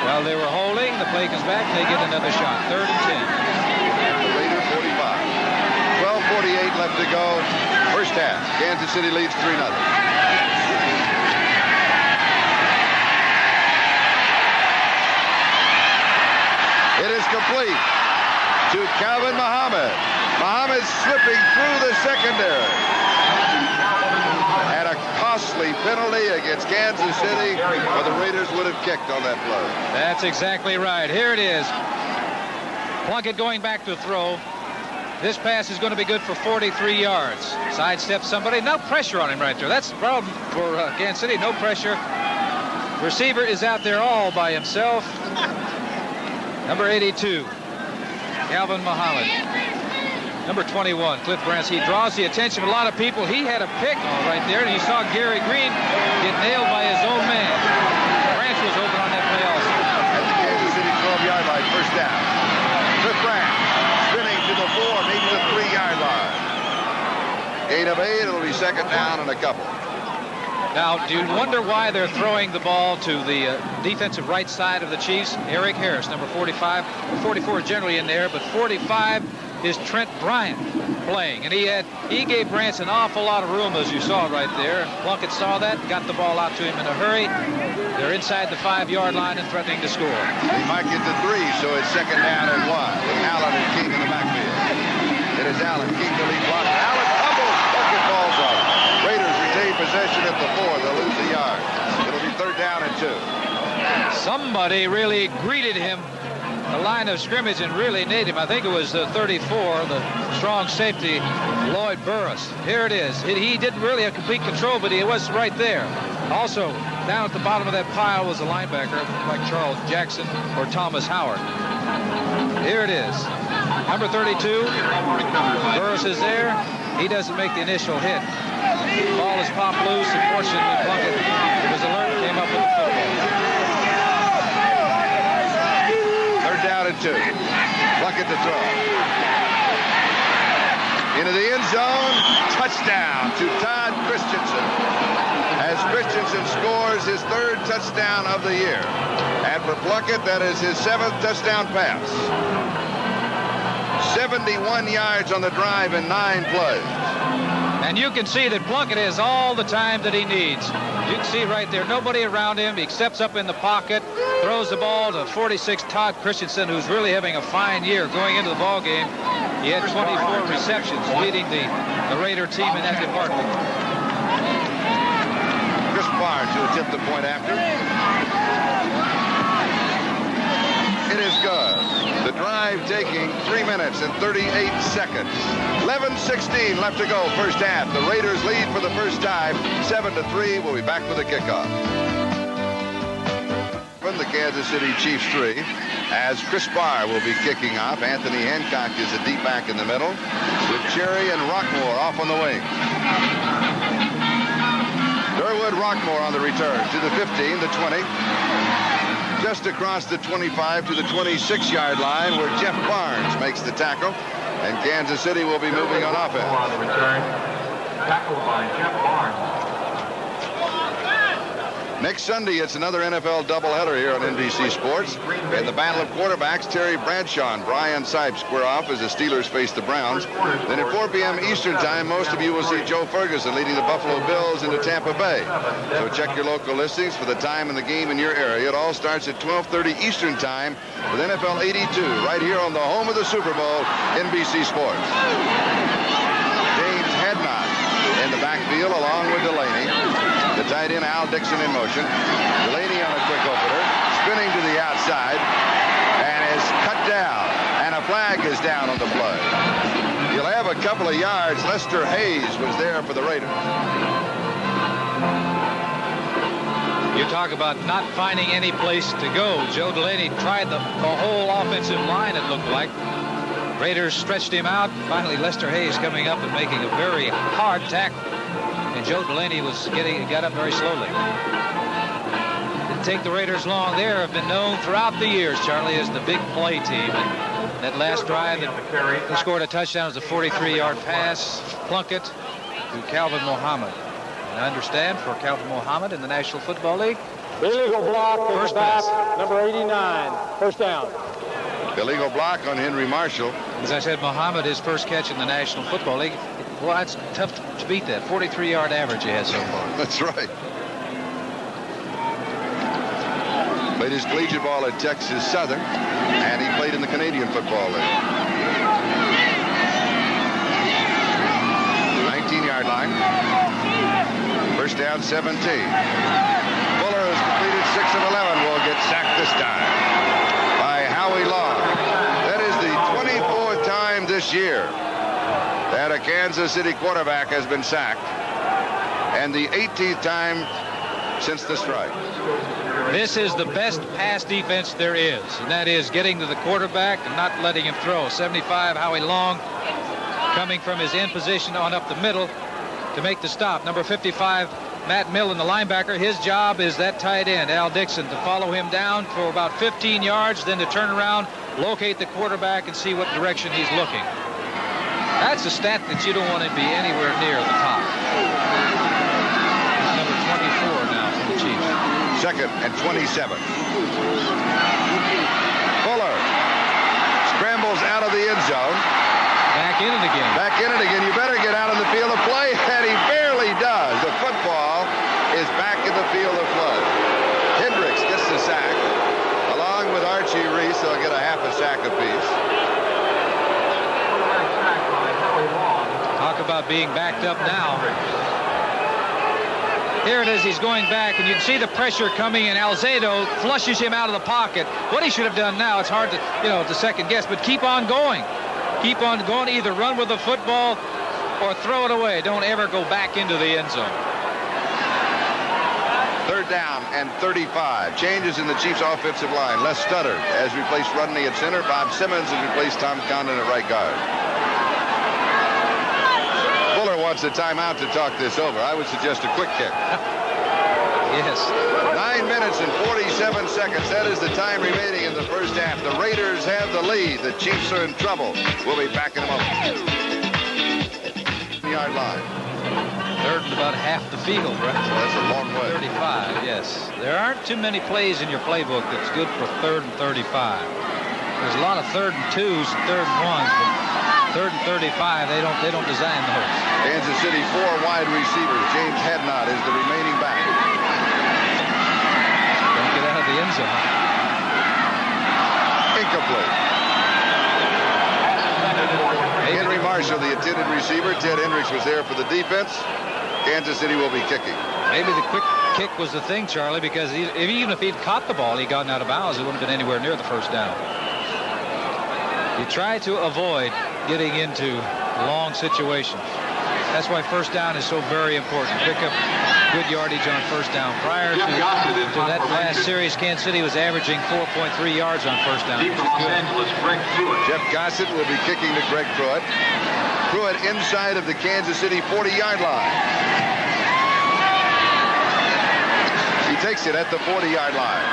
While they were holding, the play comes back, and they get another shot. 3rd and 10. The Raider 45. 12:48 left to go. First half. Kansas City leads 3-0. It is complete to Calvin Muhammad. Muhammad slipping through the secondary. And a costly penalty against Kansas City, or the Raiders would have kicked on that play. That's exactly right. Here it is. Plunkett going back to throw. This pass is going to be good for 43 yards. Sidestep somebody. No pressure on him right there. That's the problem for Kansas City. No pressure. Receiver is out there all by himself. Number 82, Calvin Muhammad. Number 21, Cliff Branch. He draws the attention of a lot of people. He had a pick right there, and you saw Gary Green get nailed by his own man. Branch was open on that play also. At the Kansas City 12-yard line, first down. Cliff Branch spinning to the 4, maybe the 3-yard line. Gain of 8, it'll be 2nd down and a couple. Now, do you wonder why they're throwing the ball to the defensive right side of the Chiefs? Eric Harris, number 45. 44 generally in there, but 45 is Trent Bryant playing. And he gave Branch an awful lot of room, as you saw right there. Plunkett saw that, got the ball out to him in a hurry. They're inside the 5-yard line and threatening to score. They might get to 3, so it's 2nd down and 1 with Allen and King in the backfield. It is Allen. King the lead block. Allen fumbles. Plunkett falls on it. Raiders retain possession at the 4. They'll lose a yard. It'll be 3rd down and 2. Somebody really greeted him, the line of scrimmage, and really nailed him. I think it was 34, the strong safety, Lloyd Burris. Here it is. He didn't really have complete control, but he was right there. Also, down at the bottom of that pile was a linebacker like Charles Jackson or Thomas Howard. Here it is. Number 32, Burris is there. He doesn't make the initial hit. The ball is popped loose, and fortunately Plunkett was alert and came up with the football. 3rd down and 2. Plunkett to throw. Into the end zone. Touchdown to Todd Christensen. As Christensen scores his 3rd touchdown of the year. And for Plunkett, that is his 7th touchdown pass. 71 yards on the drive in 9 plays. And you can see that Plunkett has all the time that he needs. You can see right there, nobody around him. He steps up in the pocket, throws the ball to 46 Todd Christensen, who's really having a fine year going into the ball game. He had 24 receptions, leading the Raider team in that department. Chris Barnes to attempt the point after. It is good. The drive taking 3 minutes and 38 seconds. 11:16 left to go, first half. The Raiders lead for the first time, 7-3. We'll be back with the kickoff. From the Kansas City Chiefs 3, as Chris Barr will be kicking off. Anthony Hancock is a deep back in the middle, with Cherry and Rockmore off on the wing. Durwood Rockmore on the return to the 15, the 20. Just across the 25 to the 26-yard line, where Jeff Barnes makes the tackle, and Kansas City will be moving on offense. On the return, tackled by Jeff Barnes. Next Sunday, it's another NFL doubleheader here on NBC Sports. In the battle of quarterbacks, Terry Bradshaw and Brian Sipes square off as the Steelers face the Browns. Then at 4 p.m. Eastern Time, most of you will see Joe Ferguson leading the Buffalo Bills into Tampa Bay. So check your local listings for the time and the game in your area. It all starts at 12:30 Eastern Time with NFL 82 right here on the home of the Super Bowl, NBC Sports. James Hadnot in the backfield along with Delaney. The tight end, Al Dixon, in motion. Delaney on a quick opener, spinning to the outside, and is cut down. And a flag is down on the play. He'll have a couple of yards. Lester Hayes was there for the Raiders. You talk about not finding any place to go. Joe Delaney tried the whole offensive line, it looked like. Raiders stretched him out. Finally, Lester Hayes coming up and making a very hard tackle. And Joe Delaney got up very slowly. Didn't take the Raiders long. They have been known throughout the years, Charlie, as the big play team. And that last drive that they scored a touchdown was a 43-yard pass, Plunkett, to Calvin Mohammed. And I understand for Calvin Mohammed in the National Football League. Illegal block in First the back, pass. number 89. First down. Illegal block on Henry Marshall. As I said, Mohammed, his first catch in the National Football League. Well, it's tough to beat that 43-yard average he has so far. That's right. Played his collegiate ball at Texas Southern, and he played in the Canadian Football League. 19-yard line. First down, 17. Fuller has completed 6 of 11. Will get sacked this time by Howie Long. That is the 24th time this year that a Kansas City quarterback has been sacked, and the 18th time since the strike. This is the best pass defense there is, and that is getting to the quarterback and not letting him throw. 75, Howie Long, coming from his end position on up the middle to make the stop. Number 55, Matt Millen, the linebacker, his job is that tight end, Al Dixon, to follow him down for about 15 yards, then to turn around, locate the quarterback, and see what direction he's looking. That's a stat that you don't want to be anywhere near the top. Number 24 now for the Chiefs. Second and 27. Fuller scrambles out of the end zone. Back in it again. Back in it again. You better get out of the field of play, and he barely does. The football is back in the field of play. Hendricks gets the sack. Along with Archie Reese, they'll get a half a sack apiece. Talk about being backed up now. Here it is, he's going back, and you can see the pressure coming, and Alzado flushes him out of the pocket. What he should have done now, it's hard to, to second guess, but keep on going. Keep on going, either run with the football or throw it away. Don't ever go back into the end zone. Third down and 35. Changes in the Chiefs' offensive line. Les Studdard has replaced Rudney at center. Bob Simmons has replaced Tom Condon at right guard. Fuller wants a timeout to talk this over. I would suggest a quick kick. Yes. 9 minutes and 47 seconds. That is the time remaining in the first half. The Raiders have the lead. The Chiefs are in trouble. We'll be back in a moment. Yard line. Third and about half the field, right? That's a long way. 35, yes. There aren't too many plays in your playbook that's good for third and 35. There's a lot of third and 2s and third and 1s, but third and 35, they don't design those. Kansas City, 4 wide receivers. James Hadnot is the remaining back. Don't get out of the end zone. Incomplete. Henry Marshall, the intended receiver. Ted Hendricks was there for the defense. Kansas City will be kicking. Maybe the quick kick was the thing, Charlie, because even if he'd caught the ball, he'd gotten out of bounds, it wouldn't have been anywhere near the first down. You try to avoid getting into long situations. That's why first down is so very important. Pick up good yardage on first down. Prior to that last series, Kansas City was averaging 4.3 yards on first down. Jeff Gossett will be kicking to Greg Pruitt. Pruitt inside of the Kansas City 40-yard line. He takes it at the 40-yard line.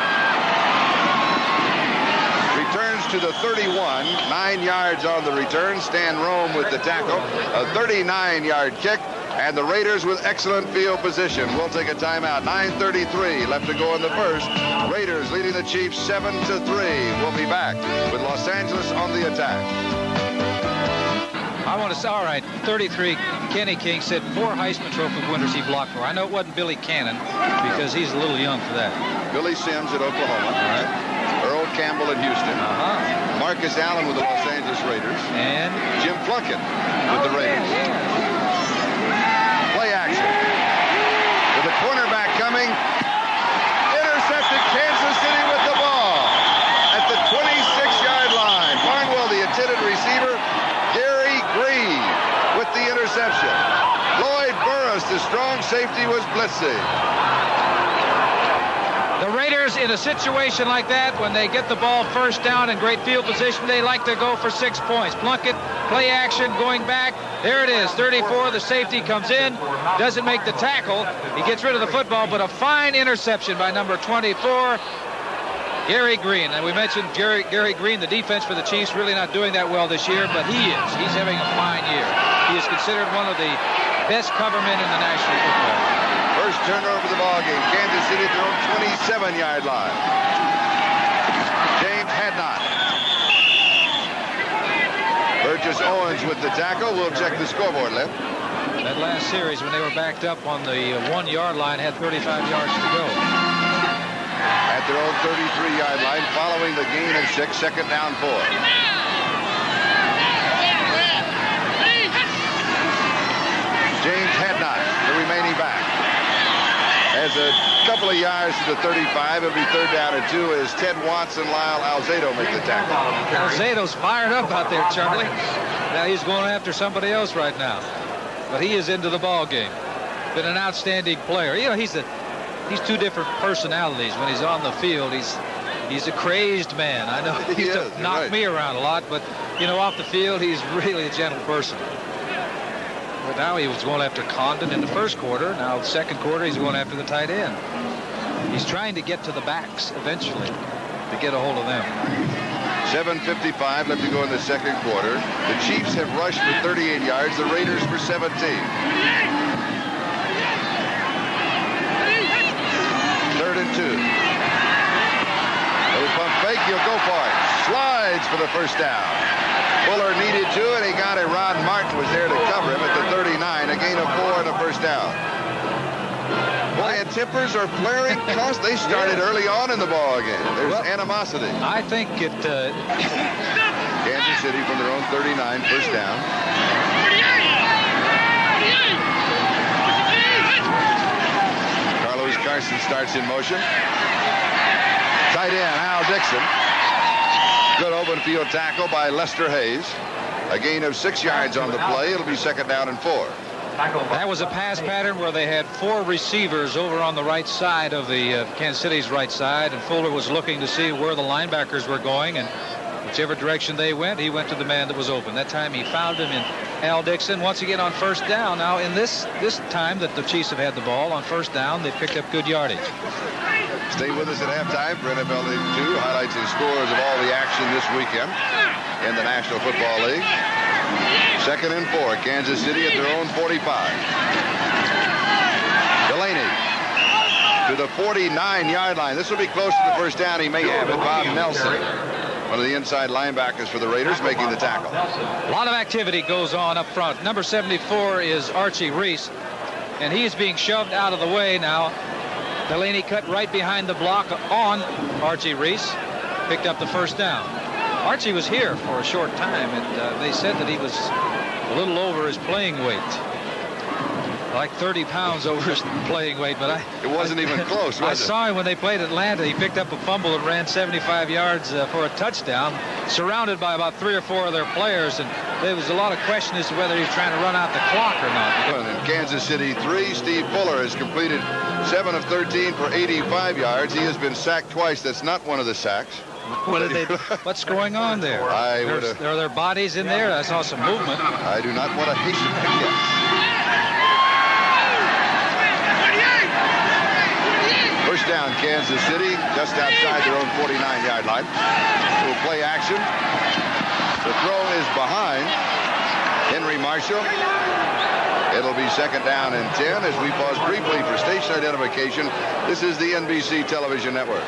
Returns to the 31, 9 yards on the return. Stan Rome with the tackle. A 39-yard kick. And the Raiders with excellent field position. We'll take a timeout. 9:33 left to go in the first. Raiders leading the Chiefs 7-3. We'll be back with Los Angeles on the attack. I want to say, all right, 33, Kenny King said 4 Heisman Trophy winners he blocked for. I know it wasn't Billy Cannon because he's a little young for that. Billy Sims at Oklahoma. All right. Earl Campbell at Houston. Marcus Allen with the Los Angeles Raiders. And Jim Plunkett with the Raiders. Play action. With the cornerback coming. Intercepted, Kansas City with the ball. At the 26-yard line. Barnwell, the intended receiver. Gary Green with the interception. Lloyd Burris, the strong safety, was blitzing. the Raiders, in a situation like that, when they get the ball first down in great field position, they like to go for 6 points. Plunkett, play action, going back. There it is, 34. The safety comes in, doesn't make the tackle. He gets rid of the football, but a fine interception by number 24, Gary Green. And we mentioned Gary Green, the defense for the Chiefs, really not doing that well this year, but he is. He's having a fine year. He is considered one of the best covermen in the National Football League. First turnover of the ball game. Kansas City at their own 27-yard line. James Hadnot. Burgess Owens with the tackle. We'll check the scoreboard, Lip. That last series, when they were backed up on the 1-yard line, had 35 yards to go. At their own 33-yard line, following the gain of 6, second down 4. James Hadnot, the remaining back. Has a couple of yards to the 35. It'll be third down and 2 as Ted Watts and Lyle Alzado make the tackle. Alzado's fired up out there, Charlie. Now he's going after somebody else right now. But he is into the ball game. Been an outstanding player. You know, he's two different personalities. When he's on the field, he's a crazed man. I know he used to knock me around a lot, but, you know, off the field, he's really a gentle person. But now he was going after Condon in the first quarter. Now the second quarter, he's going after the tight end. He's trying to get to the backs eventually to get a hold of them. 7:55 left to go in the second quarter. The Chiefs have rushed for 38 yards. The Raiders for 17. Third and 2. Little pump fake. He'll go for it. Slides for the first down. Fuller needed to, and he got it. Ron Martin was there to cover him at the 39. A gain of 4 and a first down. Boy, and tempers are flaring. They started early on in the ball game. There's animosity. I think it... Kansas City from their own 39, first down. Carlos Carson starts in motion. Tight end, Al Dixon. Good open field tackle by Lester Hayes. A gain of 6 yards on the play. It'll be second down and 4. That was a pass pattern where they had 4 receivers over on the right side of the Kansas City's right side, and Fuller was looking to see where the linebackers were going, and whichever direction they went, he went to the man that was open. That time he found him in Al Dixon. Once again on first down. Now in this time that the Chiefs have had the ball on first down, they've picked up good yardage. Stay with us at halftime for NFL League 2. Highlights and scores of all the action this weekend in the National Football League. Second and 4. Kansas City at their own 45. Delaney to the 49-yard line. This will be close to the first down. He may have it. Bob Nelson, one of the inside linebackers for the Raiders, making the tackle. A lot of activity goes on up front. Number 74 is Archie Reese, and he is being shoved out of the way now. Delaney cut right behind the block on Archie Reese, picked up the first down. Archie was here for a short time, and they said that he was a little over his playing weight, like 30 pounds over his playing weight. But it wasn't even close, was it? I saw him when they played Atlanta. He picked up a fumble and ran 75 yards for a touchdown, surrounded by about 3 or 4 of their players, and there was a lot of question as to whether he was trying to run out the clock or not. Well, in Kansas City 3, Steve Fuller has completed 7 of 13 for 85 yards. He has been sacked twice. That's not one of the sacks. What's going on there? Are there bodies in there? I saw some movement. I do not want to hasten that yet. First down, Kansas City, just outside their own 49-yard line. We'll play action. The throw is behind Henry Marshall. It'll be second down and 10 as we pause briefly for station identification. This is the NBC Television Network.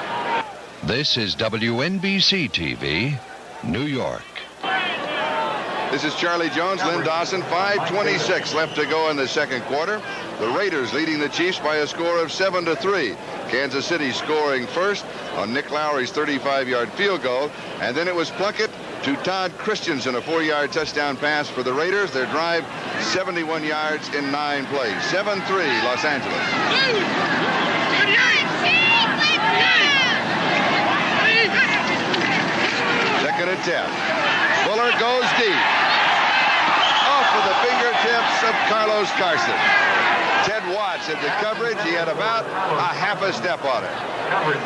This is WNBC TV, New York. This is Charlie Jones, Lynn Dawson. 5:26 left to go in the second quarter. The Raiders leading the Chiefs by a score of 7-3. Kansas City scoring first on Nick Lowry's 35-yard field goal. And then it was Plunkett to Todd Christensen, a 4-yard touchdown pass for the Raiders. Their drive, 71 yards in 9 plays. 7-3, Los Angeles. Second and 10. Fuller goes deep. Off with the fingertips of Carlos Carson. Ted Watts at the coverage. He had about a half a step on it.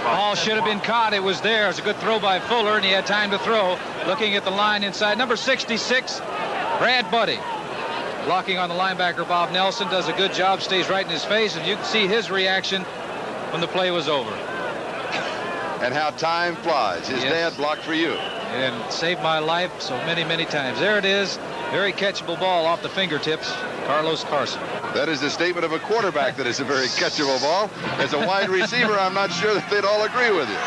Ball should have been caught. It was there. It was a good throw by Fuller, and he had time to throw. Looking at the line inside. Number 66, Brad Buddy. Blocking on the linebacker, Bob Nelson. Does a good job. Stays right in his face. And you can see his reaction when the play was over. And how time flies. His dad blocked for you. And saved my life so many, many times. There it is. Very catchable ball off the fingertips. Carlos Carson. That is the statement of a quarterback that is a very catchable ball. As a wide receiver, I'm not sure that they'd all agree with you.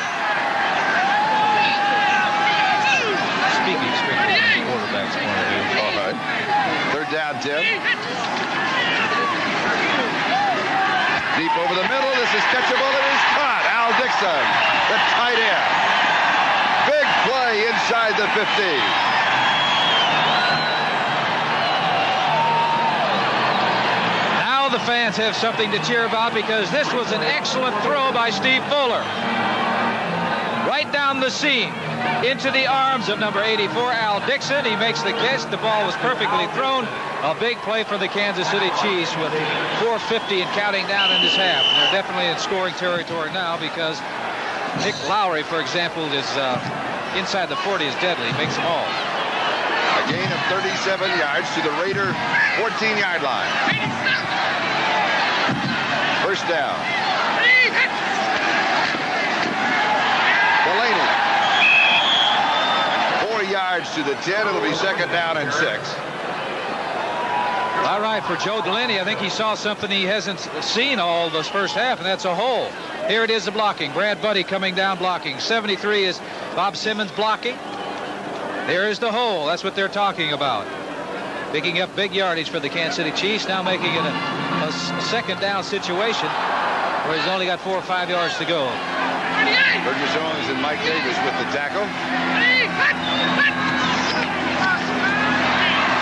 Speaking strictly from the quarterback's point of view. All right. Third down, 10. Deep over the middle. This is catchable. It is caught. Al Dixon, the tight end. Big play inside the 50. The fans have something to cheer about because this was an excellent throw by Steve Fuller. Right down the seam into the arms of number 84, Al Dixon. He makes the catch. The ball was perfectly thrown. A big play for the Kansas City Chiefs with 4:50 and counting down in this half. They're definitely in scoring territory now because Nick Lowry, for example, is inside the 40 is deadly. He makes them all. A gain of 37 yards to the Raider 14-yard line. First down. Delaney. 4 yards to the 10. It'll be second down and 6. All right, for Joe Delaney, I think he saw something he hasn't seen all this first half, and that's a hole. Here it is, the blocking. Brad Buddy coming down blocking. 73 is Bob Simmons blocking. There is the hole. That's what they're talking about. Picking up big yardage for the Kansas City Chiefs, now making it a second down situation where he's only got 4 or 5 yards to go. Burgess Owens and Mike Davis with the tackle.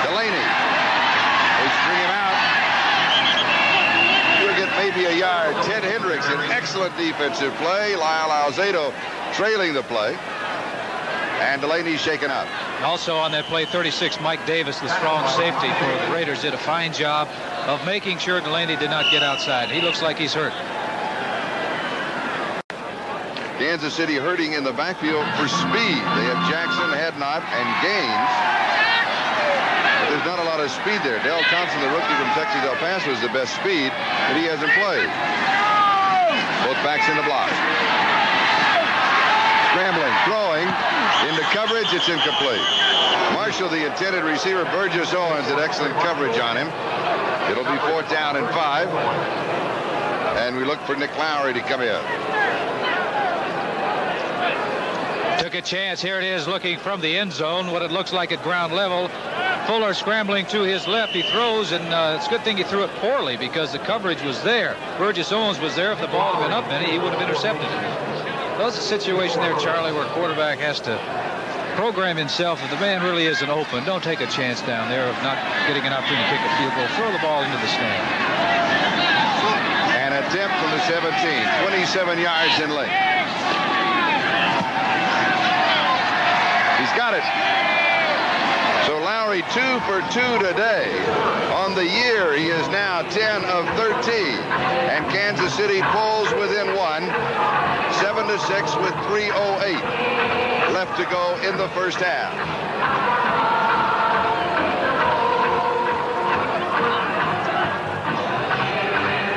Delaney. They string him out. He'll get maybe a yard. Ted Hendricks, an excellent defensive play. Lyle Alzado trailing the play. And Delaney's shaken up. Also on that play, 36, Mike Davis, the strong safety for the Raiders, did a fine job of making sure Delaney did not get outside. He looks like he's hurt. Kansas City hurting in the backfield for speed. They have Jackson, Hadnot, and Gaines. But there's not a lot of speed there. Dale Thompson, the rookie from Texas El Paso, is the best speed, but he hasn't played. Both backs in the block. Scrambling, throwing, into coverage, it's incomplete. Marshall, the intended receiver, Burgess Owens, had excellent coverage on him. It'll be 4th down and 5. And we look for Nick Lowry to come in. Took a chance. Here it is, looking from the end zone, what it looks like at ground level. Fuller scrambling to his left. He throws, and it's a good thing he threw it poorly because the coverage was there. Burgess Owens was there. If the ball had been up any, he would have intercepted it. There's a situation there, Charlie, where a quarterback has to program himself. If the man really isn't open, don't take a chance down there of not getting an opportunity to kick a field goal. Throw the ball into the stand. An attempt from the 17, 27 yards in length. He's got it. So Lowry 2 for 2 today. On the year, he is now 10 of 13. And Kansas City pulls within 1. 7-6 with 3:08 left to go in the first half.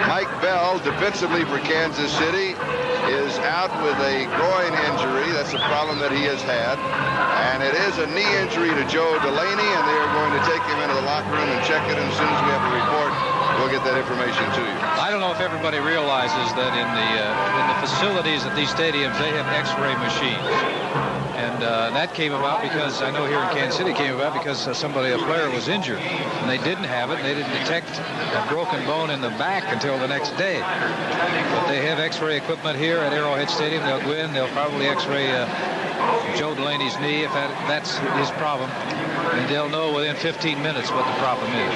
Mike Bell, defensively for Kansas City, is out with a groin injury. That's a problem that he has had. And it is a knee injury to Joe Delaney, and they are going to take him into the locker room and check it. And as soon as we have a report, get that information to you. I don't know if everybody realizes that in the facilities at these stadiums, they have X-ray machines. And that came about because, I know here in Kansas City, came about because a player was injured. And they didn't have it. And they didn't detect a broken bone in the back until the next day. But they have X-ray equipment here at Arrowhead Stadium. They'll go in. They'll probably X-ray Joe Delaney's knee if that's his problem. And they'll know within 15 minutes what the problem is.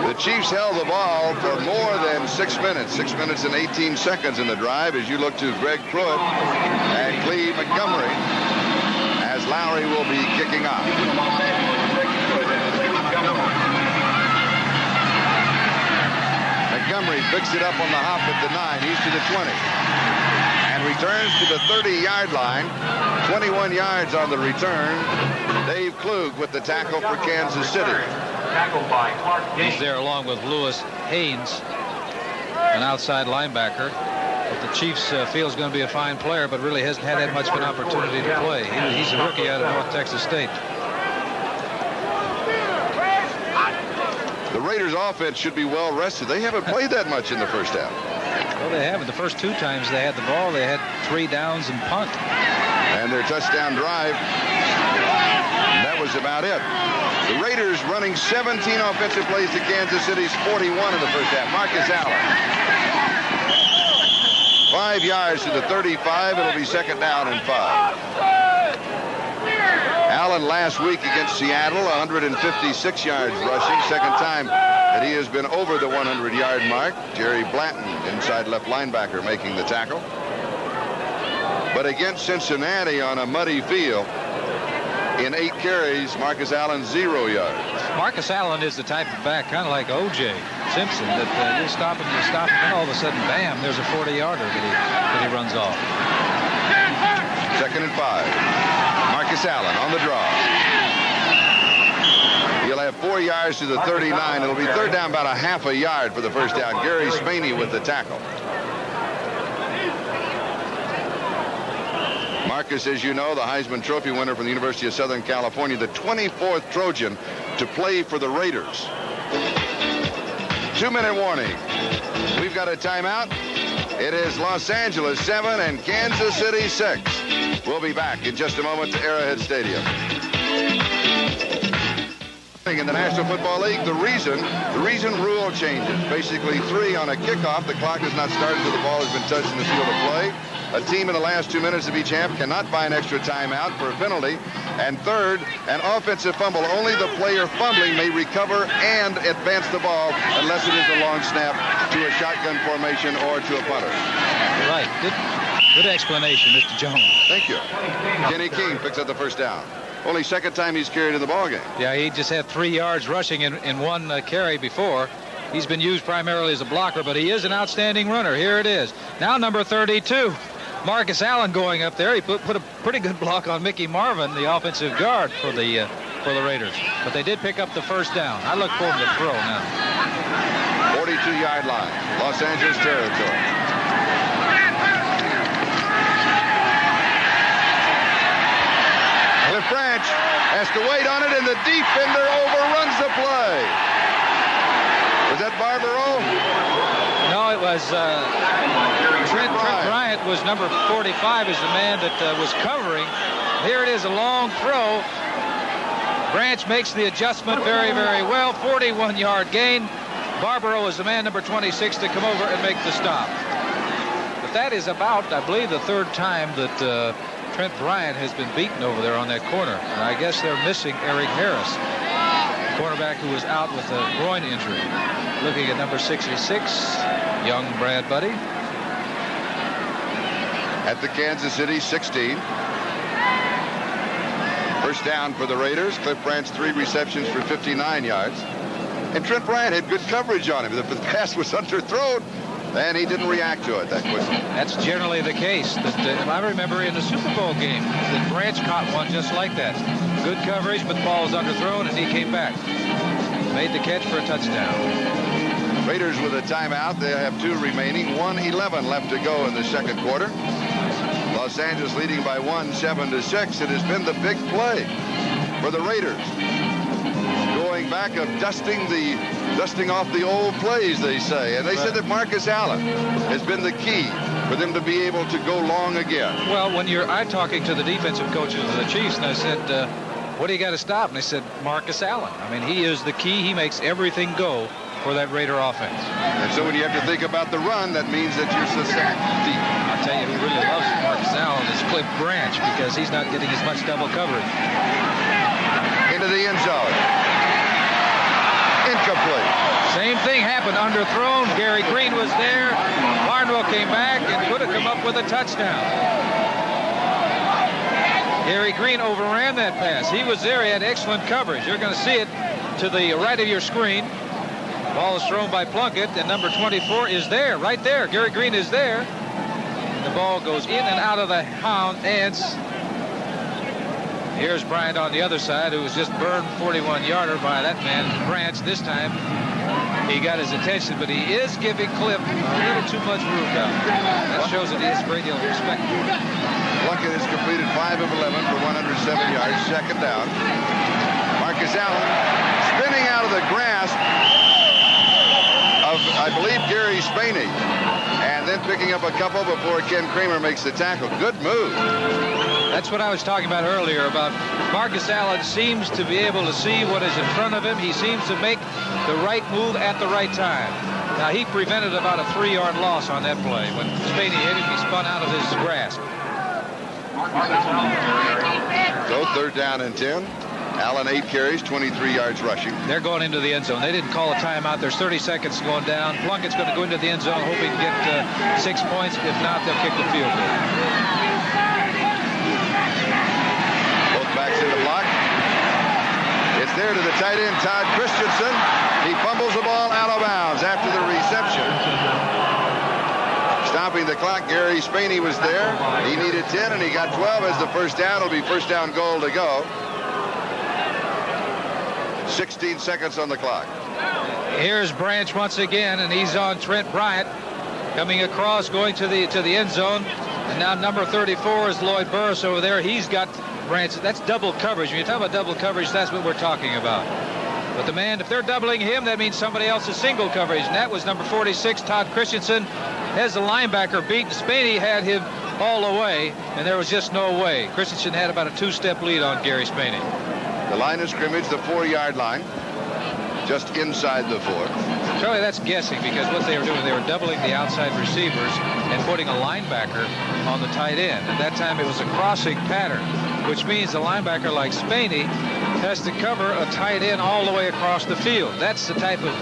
The Chiefs held the ball for more than 6 minutes. 6 minutes and 18 seconds in the drive as you look to Greg Pruitt and Cleve Montgomery as Lowry will be kicking off. Montgomery picks it up on the hop at the 9. He's to the 20. And returns to the 30-yard line. 21 yards on the return. Dave Klug with the tackle for Kansas City. Tackled by Clark. He's there along with Lewis Haynes, an outside linebacker. But the Chiefs feel is going to be a fine player, but really hasn't had that much of an opportunity to play. He's a rookie out of North Texas State. The Raiders offense should be well rested. They haven't played that much in the first half. Well, they haven't. The first 2 times they had the ball, they had 3 downs and punt. And their touchdown drive, that was about it. The Raiders running 17 offensive plays to Kansas City's 41 in the first half. Marcus Allen. 5 yards to the 35. It'll be second down and 5. Allen last week against Seattle, 156 yards rushing. Second time that he has been over the 100-yard mark. Jerry Blanton, inside left linebacker, making the tackle. But against Cincinnati on a muddy field, in 8 carries, Marcus Allen 0 yards. Marcus Allen is the type of back, kind of like O.J. Simpson, that you'll stop him, and all of a sudden, bam, there's a 40-yarder that he runs off. Second and 5. Marcus Allen on the draw. He'll have 4 yards to the 39. It'll be third down about a half a yard for the first down. Gary Spaney with the tackle. Marcus, as you know, the Heisman Trophy winner from the University of Southern California, the 24th Trojan to play for the Raiders. 2-minute warning. We've got a timeout. It is Los Angeles 7 and Kansas City 6. We'll be back in just a moment to Arrowhead Stadium. In the National Football League, the reason rule changes. Basically 3 on a kickoff. The clock does not start until the ball has been touched in the field of play. A team in the last 2 minutes of each half cannot buy an extra timeout for a penalty. And third, an offensive fumble. Only the player fumbling may recover and advance the ball unless it is a long snap to a shotgun formation or to a punter. Right. Good explanation, Mr. Jones. Thank you. Kenny King picks up the first down. Only second time he's carried in the ballgame. Yeah, he just had 3 yards rushing in one carry before. He's been used primarily as a blocker, but he is an outstanding runner. Here it is. Now number 32. Marcus Allen going up there. He put a pretty good block on Mickey Marvin, the offensive guard for the Raiders. But they did pick up the first down. I look for him to throw now. 42-yard line. Los Angeles territory. Cliff Branch has to wait on it, and the defender overruns the play. Was that Barbaro? No, it was Trent Bryant was number 45 is the man that was covering. Here it is, a long throw. Branch makes the adjustment very, very well. 41-yard gain. Barbaro is the man number 26 to come over and make the stop. But that is about, I believe, the 3rd time that Trent Bryant has been beaten over there on that corner. And I guess they're missing Eric Harris, cornerback who was out with a groin injury. Looking at number 66, young Brad Buddy. At the Kansas City 16. First down for the Raiders. Cliff Branch 3 receptions for 59 yards. And Trent Bryant had good coverage on him. If the pass was underthrown, then he didn't react to it that quickly. That's generally the case. I remember in the Super Bowl game that Branch caught one just like that. Good coverage, but the ball was underthrown, and he came back. Made the catch for a touchdown. Raiders with a timeout. They have 2 remaining. 1:11 left to go in the second quarter. Los Angeles leading by 1, 7-6. It has been the big play for the Raiders. Going back quarterback of dusting off the old plays, they say. And they said that Marcus Allen has been the key for them to be able to go long again. Well, when I'm talking to the defensive coaches of the Chiefs, and I said, what do you got to stop? And they said, Marcus Allen. I mean, he is the key. He makes everything go for that Raider offense. And so when you have to think about the run, that means that you're susceptible. I'll tell you who really loves Marcus Allen is Cliff Branch, because he's not getting as much double coverage. Into the end zone. Incomplete. Same thing happened, underthrown. Gary Green was there. Barnwell came back and could have come up with a touchdown. Gary Green overran that pass. He was there. He had excellent coverage. You're going to see it to the right of your screen. Ball is thrown by Plunkett, and number 24 is there, right there. Gary Green is there. The ball goes in and out of the hands. Here's Bryant on the other side, who was just burned 41-yarder by that man, Branch. This time, he got his attention, but he is giving Cliff a little too much room now. That shows that he has a great deal of respect. Plunkett has completed 5 of 11 for 107 yards, second down. Marcus Allen spinning out of the grasp of, I believe, Gary Spaney, and then picking up a couple before Ken Kramer makes the tackle. Good move. That's what I was talking about earlier, about Marcus Allen seems to be able to see what is in front of him. He seems to make the right move at the right time. Now, he prevented about a 3-yard loss on that play. When Spaney hit him, he spun out of his grasp. So third down and 10. Allen 8 carries, 23 yards rushing. They're going into the end zone. They didn't call a timeout. There's 30 seconds going down. Plunkett's going to go into the end zone, hoping to get 6 points. If not, they'll kick the field goal. Both backs in the block. It's there to the tight end, Todd Christensen. He fumbles the ball out of bounds after the reception. Stopping the clock, Gary Spaney was there. He needed 10, and he got 12 as the first down. It'll be first down goal to go. 16 seconds on the clock. Here's Branch once again, and he's on Trent Bryant, coming across, going to the end zone. And now number 34 is Lloyd Burris over there. He's got Branch. That's double coverage. When you talk about double coverage, that's what we're talking about. But the man, if they're doubling him, that means somebody else is single coverage. And that was number 46, Todd Christensen. As the linebacker beat, Spaney had him all the way, and there was just no way. Christensen had about a 2-step lead on Gary Spaney. The line of scrimmage, the 4-yard line, just inside the 4. Charlie, that's guessing, because what they were doing, they were doubling the outside receivers and putting a linebacker on the tight end. At that time, it was a crossing pattern, which means the linebacker like Spaney has to cover a tight end all the way across the field. That's the type of,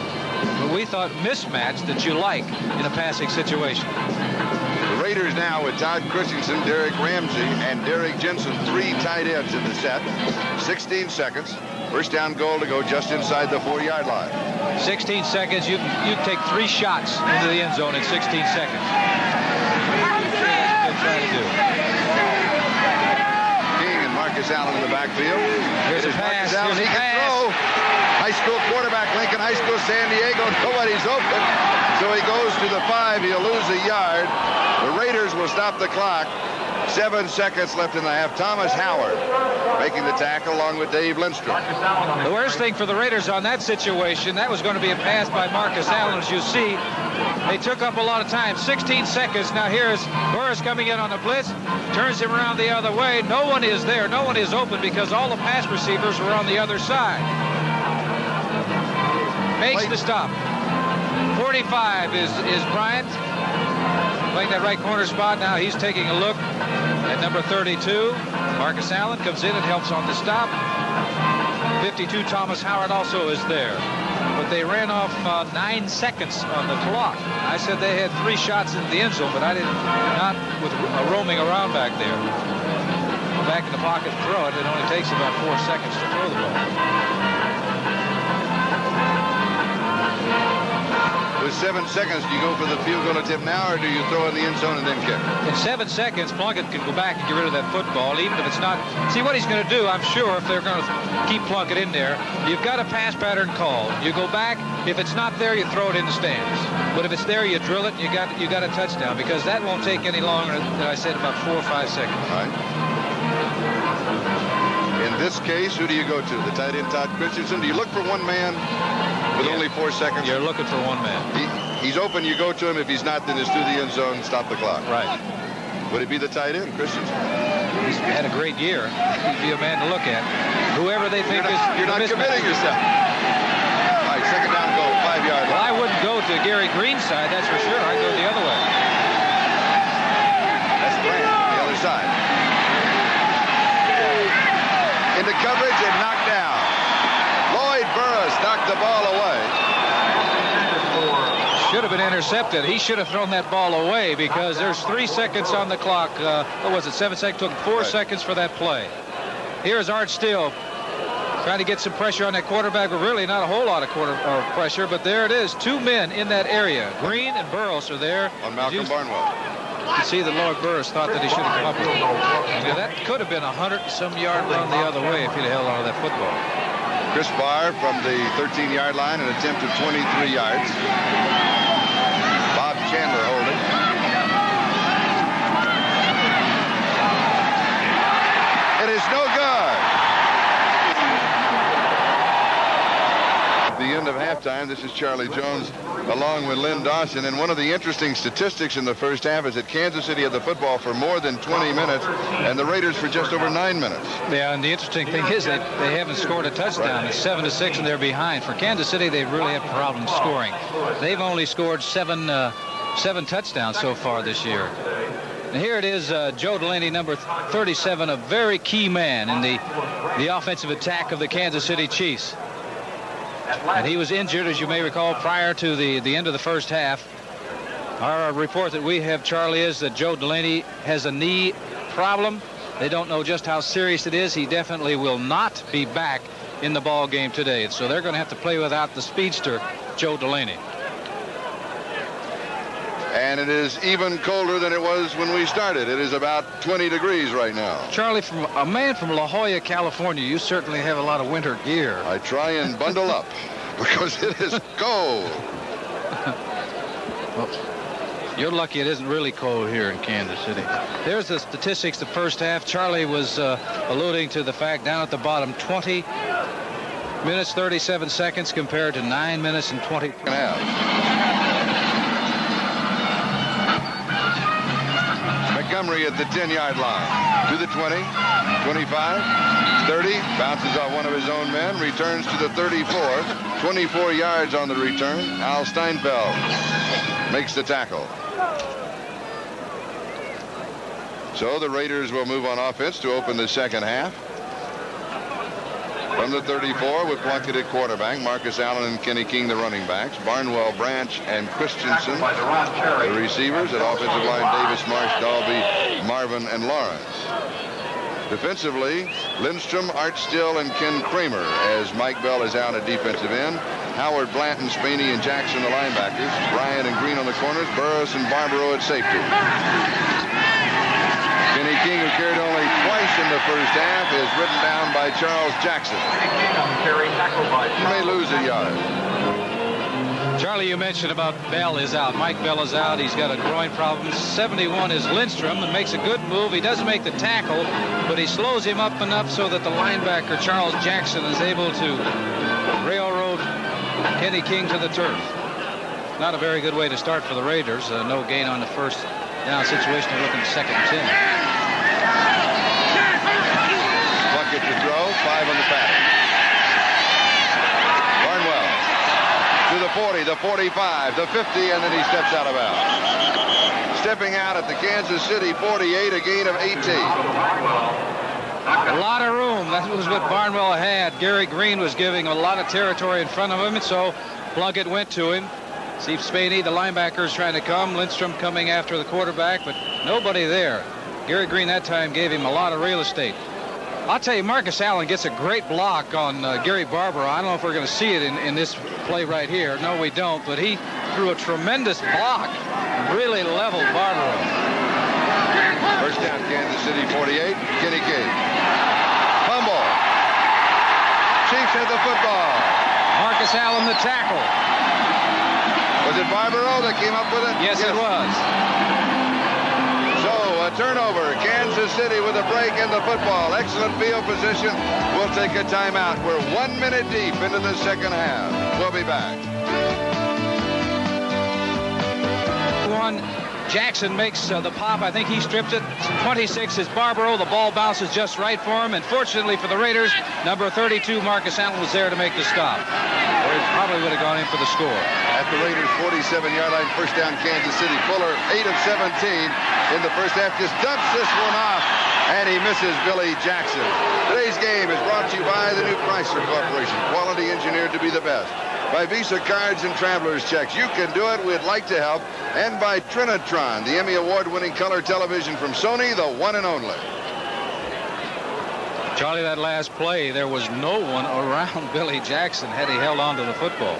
what we thought, mismatch that you like in a passing situation. The Raiders now with Todd Christensen, Derek Ramsey, and Derek Jensen, 3 tight ends in the set. 16 seconds. First down goal to go just inside the 4-yard line. 16 seconds. You take 3 shots into the end zone in 16 seconds. They're trying to do. King and Marcus Allen in the backfield. Here's a pass. Marcus Allen, he can throw. High school quarterback, Lincoln High School, San Diego. Nobody's open. So he goes to the 5. He'll lose a yard. The Raiders will stop the clock. 7 seconds left in the half. Thomas Howard making the tackle along with Dave Lindstrom. The worst thing for the Raiders on that situation, that was going to be a pass by Marcus Allen. As you see, they took up a lot of time. 16 seconds. Now here's Burris coming in on the blitz. Turns him around the other way. No one is there. No one is open because all the pass receivers were on the other side. Makes the stop. 45 is Bryant. Playing that right corner spot. Now he's taking a look at number 32. Marcus Allen comes in and helps on the stop. 52, Thomas Howard also is there. But they ran off 9 seconds on the clock. I said they had 3 shots into the end zone, but I didn't, not with roaming around back there. Back in the pocket to throw it. It only takes about 4 seconds to throw the ball. With 7 seconds, do you go for the field goal attempt now, or do you throw in the end zone and then kick? In 7 seconds, Plunkett can go back and get rid of that football, even if it's not. See what he's going to do, I'm sure, if they're going to keep Plunkett in there. You've got a pass pattern called. You go back. If it's not there, you throw it in the stands. But if it's there, you drill it, and you got a touchdown, because that won't take any longer than I said, about 4 or 5 seconds. All right. In this case, who do you go to? The tight end, Todd Christensen? Do you look for one man with only 4 seconds? You're looking for one man. He's open, you go to him. If he's not, then it's through the end zone, stop the clock. Right. Would it be the tight end, Christensen? He's had a great year. He'd be a man to look at. Whoever they think You're not committing yourself. All right, second down goal, 5-yard line. Well, I wouldn't go to Gary Green's side, that's for sure. I'd go the other way. That's Grant on the other side. Into coverage and knocked down. Lloyd Burris knocked the ball away. Should have been intercepted. He should have thrown that ball away because there's 3 seconds on the clock. What was it, 7 seconds? Took 4 seconds for that play. Here's Art Still trying to get some pressure on that quarterback, but really not a whole lot of pressure, but there it is. 2 men in that area. Green and Burris are there. On Malcolm Barnwell. You can see that Lloyd Burris thought that he should have come up with it. Now, that could have been a 100-some yard run the other way if he'd have held on to that football. Chris Barr from the 13-yard line, an attempt of 23 yards. Bob Chandler holding. It is no good. At the end of halftime, this is Charlie Jones along with Lynn Dawson. And one of the interesting statistics in the first half is that Kansas City had the football for more than 20 minutes and the Raiders for just over 9 minutes. Yeah, and the interesting thing is they haven't scored a touchdown. It's 7-6 and they're behind. For Kansas City, they really have problems scoring. They've only scored seven touchdowns so far this year. And here it is, Joe Delaney, number 37, a very key man in the offensive attack of the Kansas City Chiefs. And he was injured, as you may recall, prior to the end of the first half. Our report that we have, Charlie, is that Joe Delaney has a knee problem. They don't know just how serious it is. He definitely will not be back in the ball game today. So they're going to have to play without the speedster, Joe Delaney. And it is even colder than it was when we started. It is about 20 degrees right now. Charlie, from a man from La Jolla, California, you certainly have a lot of winter gear. I try and bundle up because it is cold. Well, you're lucky it isn't really cold here in Kansas City. There's the statistics the first half. Charlie was alluding to the fact down at the bottom, 20 minutes, 37 seconds compared to 9 minutes and 20. Montgomery at the 10-yard line. To the 20, 25, 30. Bounces off one of his own men. Returns to the 34. 24 yards on the return. Al Steinfeld makes the tackle. So the Raiders will move on offense to open the second half. From the 34 with Plunkett at quarterback, Marcus Allen and Kenny King the running backs, Barnwell, Branch, and Christensen the receivers. At offensive line, Davis, Marsh, Dalby, Marvin, and Lawrence. Defensively, Lindstrom, Art Still, and Ken Kramer as Mike Bell is out at defensive end. Howard, Blanton, Spaney, and Jackson the linebackers. Bryant and Green on the corners. Burris and Barbaro at safety. Kenny King, who carried only twice in the first half, is ridden down by Charles Jackson. He may lose a yard. Charlie, you mentioned about Bell is out. Mike Bell is out. He's got a groin problem. 71 is Lindstrom and makes a good move. He doesn't make the tackle, but he slows him up enough so that the linebacker, Charles Jackson, is able to railroad Kenny King to the turf. Not a very good way to start for the Raiders. No gain on the first down situation. They're looking second and 10. Bucket to throw, 5 on the pattern. Barnwell to the 40, the 45, the 50, and then he steps out of bounds. Stepping out at the Kansas City 48, a gain of 18. A lot of room. That was what Barnwell had. Gary Green was giving a lot of territory in front of him, and so Plunkett went to him. Steve Spaney, the linebacker, is trying to come. Lindstrom coming after the quarterback, but nobody there. Gary Green that time gave him a lot of real estate. I'll tell you, Marcus Allen gets a great block on Gary Barbaro. I don't know if we're going to see it in this play right here. No, we don't, but he threw a tremendous block. Really leveled Barbaro. First down, Kansas City 48, Kenny King. Fumble. Chiefs had the football. Marcus Allen the tackle. Was it Barbaro that came up with it? Yes, it was. So a turnover. Kansas City with a break in the football. Excellent field position. We'll take a timeout. We're 1 minute deep into the second half. We'll be back. Jackson makes the pop. I think he stripped it. 26 is Barbaro. The ball bounces just right for him. And fortunately for the Raiders, number 32, Marcus Allen, was there to make the stop. Or he probably would have gone in for the score. At the Raiders' 47-yard line, first down, Kansas City. Fuller, 8 of 17 in the first half, just dumps this one off, and he misses Billy Jackson. Today's game is brought to you by the new Chrysler Corporation, quality engineered to be the best. By Visa cards and traveler's checks. You can do it. We'd like to help. And by Trinitron, the Emmy Award-winning color television from Sony, the one and only. Charlie, that last play, there was no one around Billy Jackson had he held on to the football.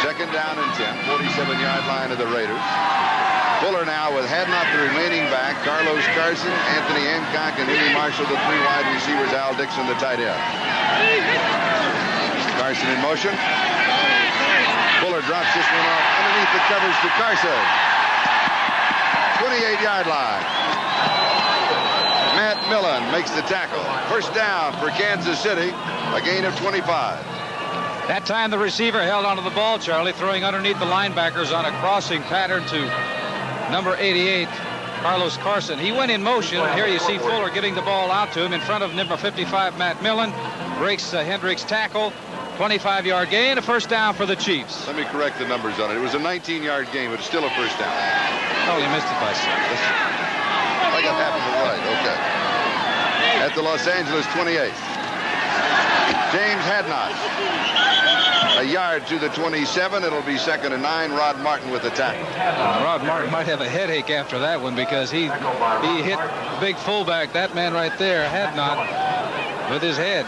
Second down and 10, 47-yard line of the Raiders. Fuller now with Hadnot, the remaining back. Carlos Carson, Anthony Hancock, and Henry Marshall, the three wide receivers. Al Dixon, the tight end. Carson in motion. Fuller drops this one off underneath the covers to Carson. 28-yard line. Matt Millen makes the tackle. First down for Kansas City. A gain of 25. That time the receiver held onto the ball, Charlie, throwing underneath the linebackers on a crossing pattern to number 88, Carlos Carson. He went in motion. Here you see Fuller getting the ball out to him in front of number 55, Matt Millen. Breaks Hendricks' tackle. 25-yard gain, a first down for the Chiefs. Let me correct the numbers on it. It was a 19-yard gain, but it's still a first down. Oh, he missed it by 6. I got half of it right. Okay. At the Los Angeles 28. James Hadnot. A yard to the 27. It'll be 2nd and 9. Rod Martin with the tackle. Rod Martin might have a headache after that one because he hit the big fullback, that man right there, Hadnot, with his head.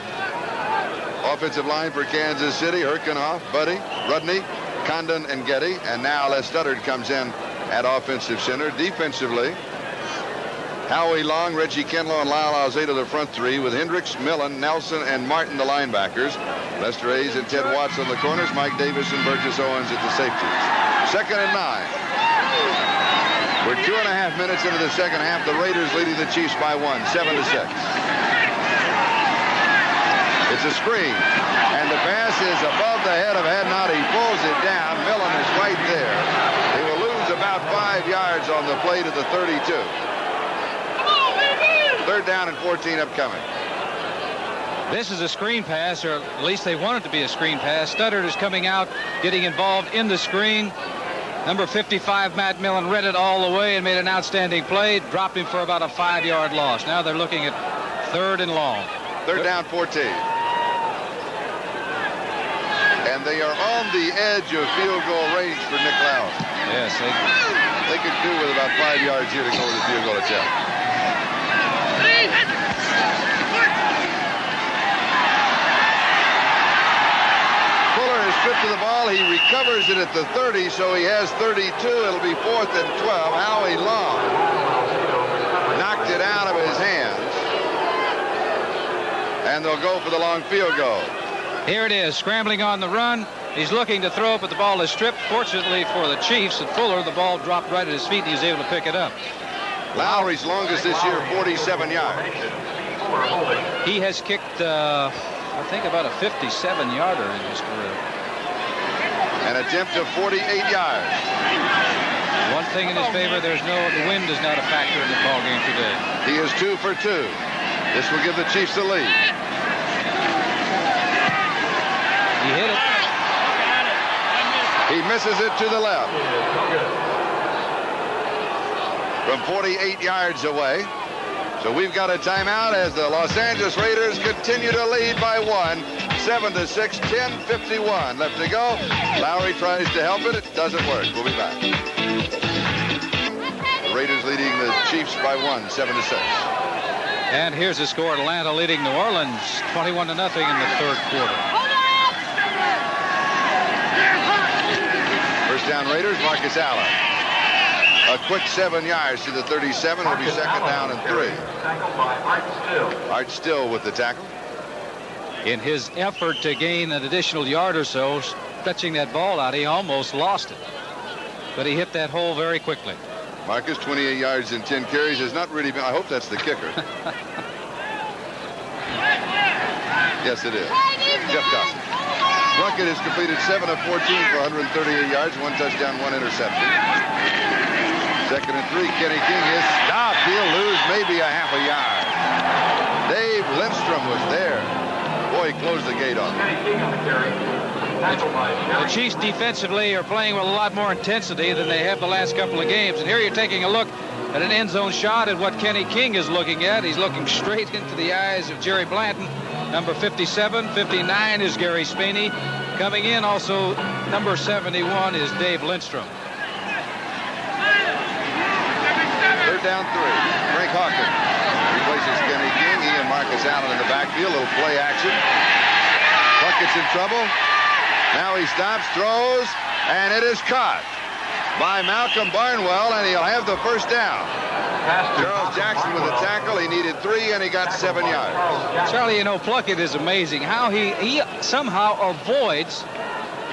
Offensive line for Kansas City, Herkenhoff, Buddy, Rudney, Condon, and Getty. And now Les Studdard comes in at offensive center. Defensively, Howie Long, Reggie Kinlow, and Lyle Alzado, the front three, with Hendricks, Millen, Nelson, and Martin, the linebackers. Lester Hayes and Ted Watts on the corners. Mike Davis and Burgess Owens at the safeties. 2nd and 9. We're 2.5 minutes into the second half. The Raiders leading the Chiefs by 1, 7-6. It's a screen, and the pass is above the head of Hadnot. He pulls it down. Millen is right there. They will lose about 5 yards on the play to the 32. Third down and 14 upcoming. This is a screen pass, or at least they want it to be a screen pass. Studdard is coming out, getting involved in the screen. Number 55, Matt Millen, read it all the way and made an outstanding play. Dropped him for about a 5-yard loss. Now they're looking at 3rd and long. Third down, 14. And they are on the edge of field goal range for Nick Lowery. Yes, they could do with about 5 yards here to go to the field goal attempt. Fuller is stripped to the ball. He recovers it at the 30, so he has 32. It'll be 4th and 12. Howie Long knocked it out of his hands. And they'll go for the long field goal. Here it is, scrambling on the run. He's looking to throw it, but the ball is stripped. Fortunately for the Chiefs and Fuller, the ball dropped right at his feet, and he was able to pick it up. Lowry's longest this year, 47 yards. He has kicked, I think, about a 57-yarder in his career. An attempt of 48 yards. One thing in his favor, the wind is not a factor in the ball game today. He is 2 for 2. This will give the Chiefs the lead. He hit it. He misses it to the left. From 48 yards away. So we've got a timeout as the Los Angeles Raiders continue to lead by 1. 7-6, 10:51 left to go. Lowry tries to help it. It doesn't work. We'll be back. The Raiders leading the Chiefs by 1, 7-6. And here's the score. Atlanta leading New Orleans 21-0 in the 3rd quarter. First down Raiders, Marcus Allen. A quick 7 yards to the 37. It'll be 2nd down and 3. Art Still with the tackle. In his effort to gain an additional yard or so, stretching that ball out, he almost lost it. But he hit that hole very quickly. Marcus, 28 yards and 10 carries, has not really been. I hope that's the kicker. Yes, it is. Jeff Dawson. Plunkett has completed 7 of 14 for 138 yards, 1 touchdown, 1 interception. 2nd and 3. Kenny King is stopped. He'll lose maybe a half a yard. Dave Lindstrom was there. Boy, he closed the gate on him. Kenny King on the carry. Tackled by The Chiefs defensively are playing with a lot more intensity than they have the last couple of games. And here you're taking a look at an end zone shot at what Kenny King is looking at. He's looking straight into the eyes of Jerry Blanton. Number 57, 59 is Gary Spiney. Coming in also, number 71 is Dave Lindstrom. 3rd down 3. Frank Hawkins replaces Kenny King. He and Marcus Allen in the backfield. Little play action. Plunket's in trouble. Now he stops, throws, and it is caught by Malcolm Barnwell, and he'll have the first down. Charles Jackson with a tackle. He needed 3, and he got 7 yards. Charlie, you know, Plunkett is amazing how he somehow avoids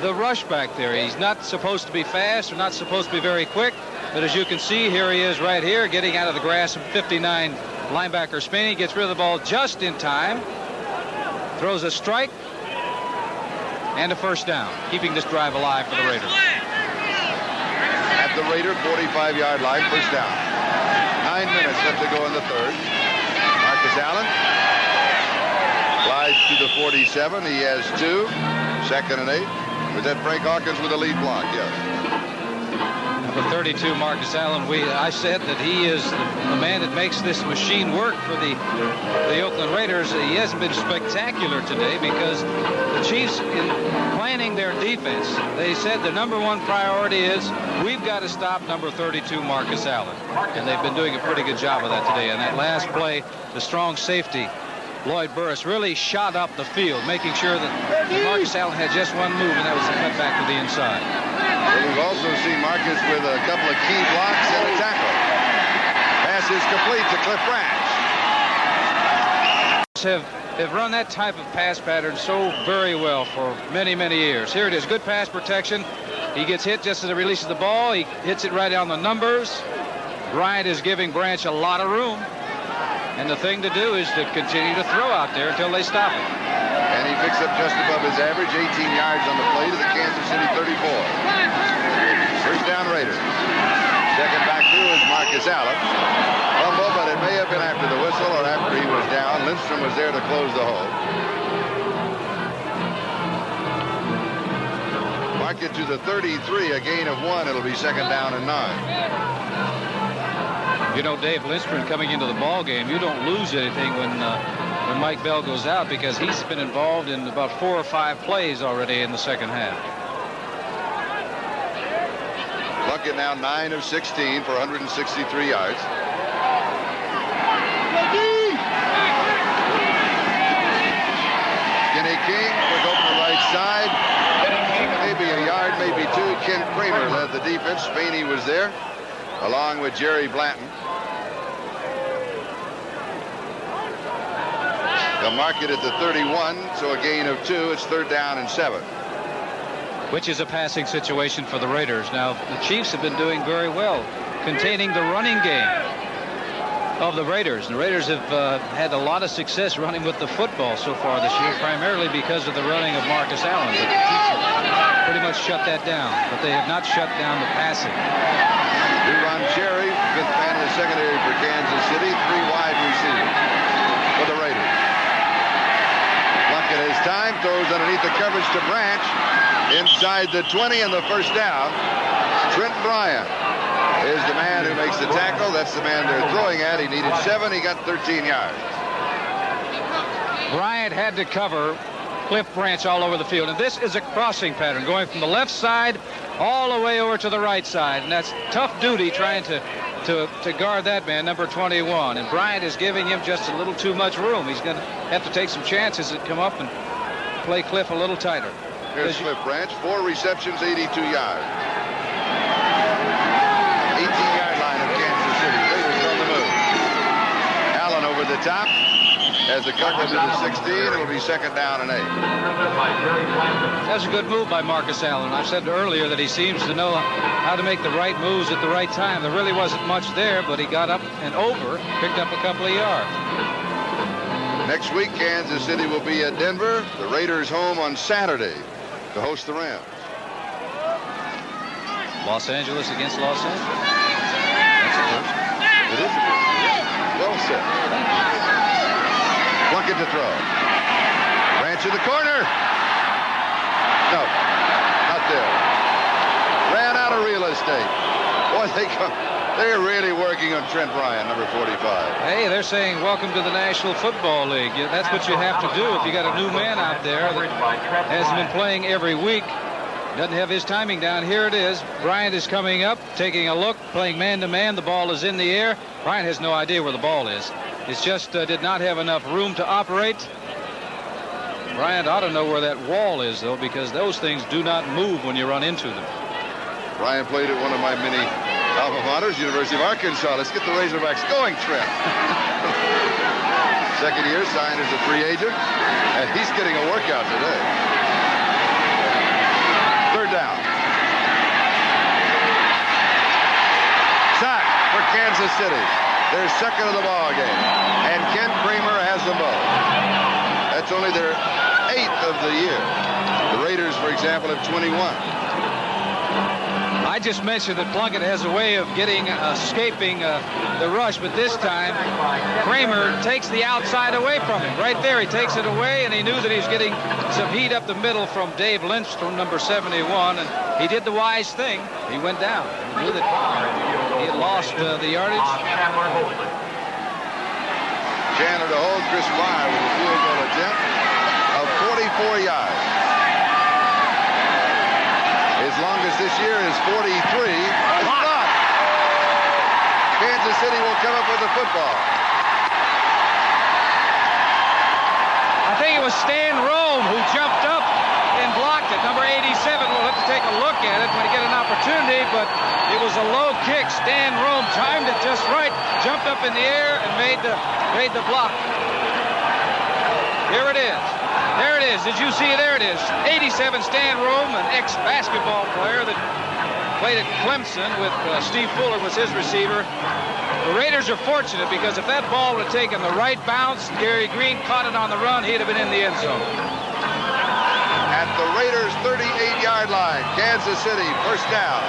the rush back there. He's not supposed to be fast or not supposed to be very quick, but as you can see, here he is right here getting out of the grasp of 59 linebacker Spiney. Gets rid of the ball just in time. Throws a strike and a first down, keeping this drive alive for the Raiders. At the Raider 45-yard line, first down. 9 minutes left to go in the 3rd. Marcus Allen slides to the 47. He has 2. 2nd and 8. Was that Frank Hawkins with a lead block? Yes. Number 32, Marcus Allen. I said that he is the man that makes this machine work for the Oakland Raiders. He hasn't been spectacular today because the Chiefs, in planning their defense, they said the number 1 priority is we've got to stop number 32, Marcus Allen. And they've been doing a pretty good job of that today. And that last play, the strong safety, Lloyd Burris, really shot up the field, making sure that Marcus Allen had just one move, and that was the cut back to the inside. Well, we've also seen Marcus with a couple of key blocks and a tackle. Pass is complete to Cliff Branch. Have run that type of pass pattern so very well for many, many years. Here it is, good pass protection. He gets hit just as he releases the ball. He hits it right on the numbers. Bryant is giving Branch a lot of room. And the thing to do is to continue to throw out there until they stop it. And he picks up just above his average, 18 yards on the play to the Kansas City 34. First down Raiders. Second back through is Marcus Allen. Fumble, but it may have been after the whistle or after he was down. Lindstrom was there to close the hole. Mark it to the 33, a gain of 1. It'll be 2nd down and 9. You know, Dave Lindstrom coming into the ball game, you don't lose anything when Mike Bell goes out because he's been involved in about 4 or 5 plays already in the second half. Plunkett now 9 of 16 for 163 yards. Kenny King was over the right side. Maybe a yard, maybe 2. Ken Kramer led the defense. Spiney was there, along with Jerry Blanton. They'll mark it at the 31, so a gain of 2. It's 3rd down and 7. Which is a passing situation for the Raiders. Now, the Chiefs have been doing very well containing the running game of the Raiders. The Raiders have had a lot of success running with the football so far this year, primarily because of the running of Marcus Allen. But the Chiefs have pretty much shut that down, but they have not shut down the passing. Ron Cherry, 5th man in the secondary for Kansas City, 3 wide receivers for the Raiders. Plunkett has time, throws underneath the coverage to Branch. Inside the 20 and the first down. Trent Bryant is the man who makes the tackle. That's the man they're throwing at. He needed 7. He got 13 yards. Bryant had to cover Cliff Branch all over the field. And this is a crossing pattern going from the left side all the way over to the right side. And that's tough duty trying to guard that man, number 21. And Bryant is giving him just a little too much room. He's going to have to take some chances and come up and play Cliff a little tighter. Here's Cliff Branch, 4 receptions, 82 yards. 18-yard line of Kansas City. Raiders on the move. Allen over the top. Has the coverage of the 16. It'll be second down and 8. That's a good move by Marcus Allen. I said earlier that he seems to know how to make the right moves at the right time. There really wasn't much there, but he got up and over, picked up a couple of yards. Next week, Kansas City will be at Denver. The Raiders home on Saturday to host the Rams. Los Angeles against Los Angeles. That's a first. It is. Well said. Plunkett to throw. Branch in the corner. No, not there. Ran out of real estate. Boy, they're really working on Trent Ryan, number 45. Hey, they're saying welcome to the National Football League. That's what you have to do if you got a new man out there that hasn't been playing every week. Doesn't have his timing down. Here it is. Bryant is coming up, taking a look, playing man-to-man. The ball is in the air. Bryant has no idea where the ball is. It's just did not have enough room to operate. Bryant ought to know where that wall is, though, because those things do not move when you run into them. Bryant played at one of my many alma maters, University of Arkansas. Let's get the Razorbacks going, Trent. Second year, signed as a free agent, and he's getting a workout today. Third down. Sack for Kansas City. They're second of the ball game, and Kent Kramer has them both. That's only their 8th of the year. The Raiders, for example, have 21. I just mentioned that Plunkett has a way of escaping the rush, but this time Kramer takes the outside away from him. Right there, he takes it away, and he knew that he was getting some heat up the middle from Dave Lindstrom, number 71, and he did the wise thing. He went down. He knew that he had lost the yardage. Chandler to hold Chris Meyer with a field goal attempt of 44 yards. His longest this year is 43. It's blocked. Kansas City will come up with the football. I think it was Stan Rome who jumped up and blocked it. Number 87. We'll have to take a look at it when we get an opportunity, but it was a low kick. Stan Rome timed it just right, jumped up in the air, and made the block. Here it is. There it is. Did you see? There it is. 87, Stan Rome, an ex-basketball player that played at Clemson with Steve Fuller was his receiver. The Raiders are fortunate because if that ball would have taken the right bounce, Gary Green caught it on the run, he'd have been in the end zone. At the Raiders' 38-yard line, Kansas City, first down.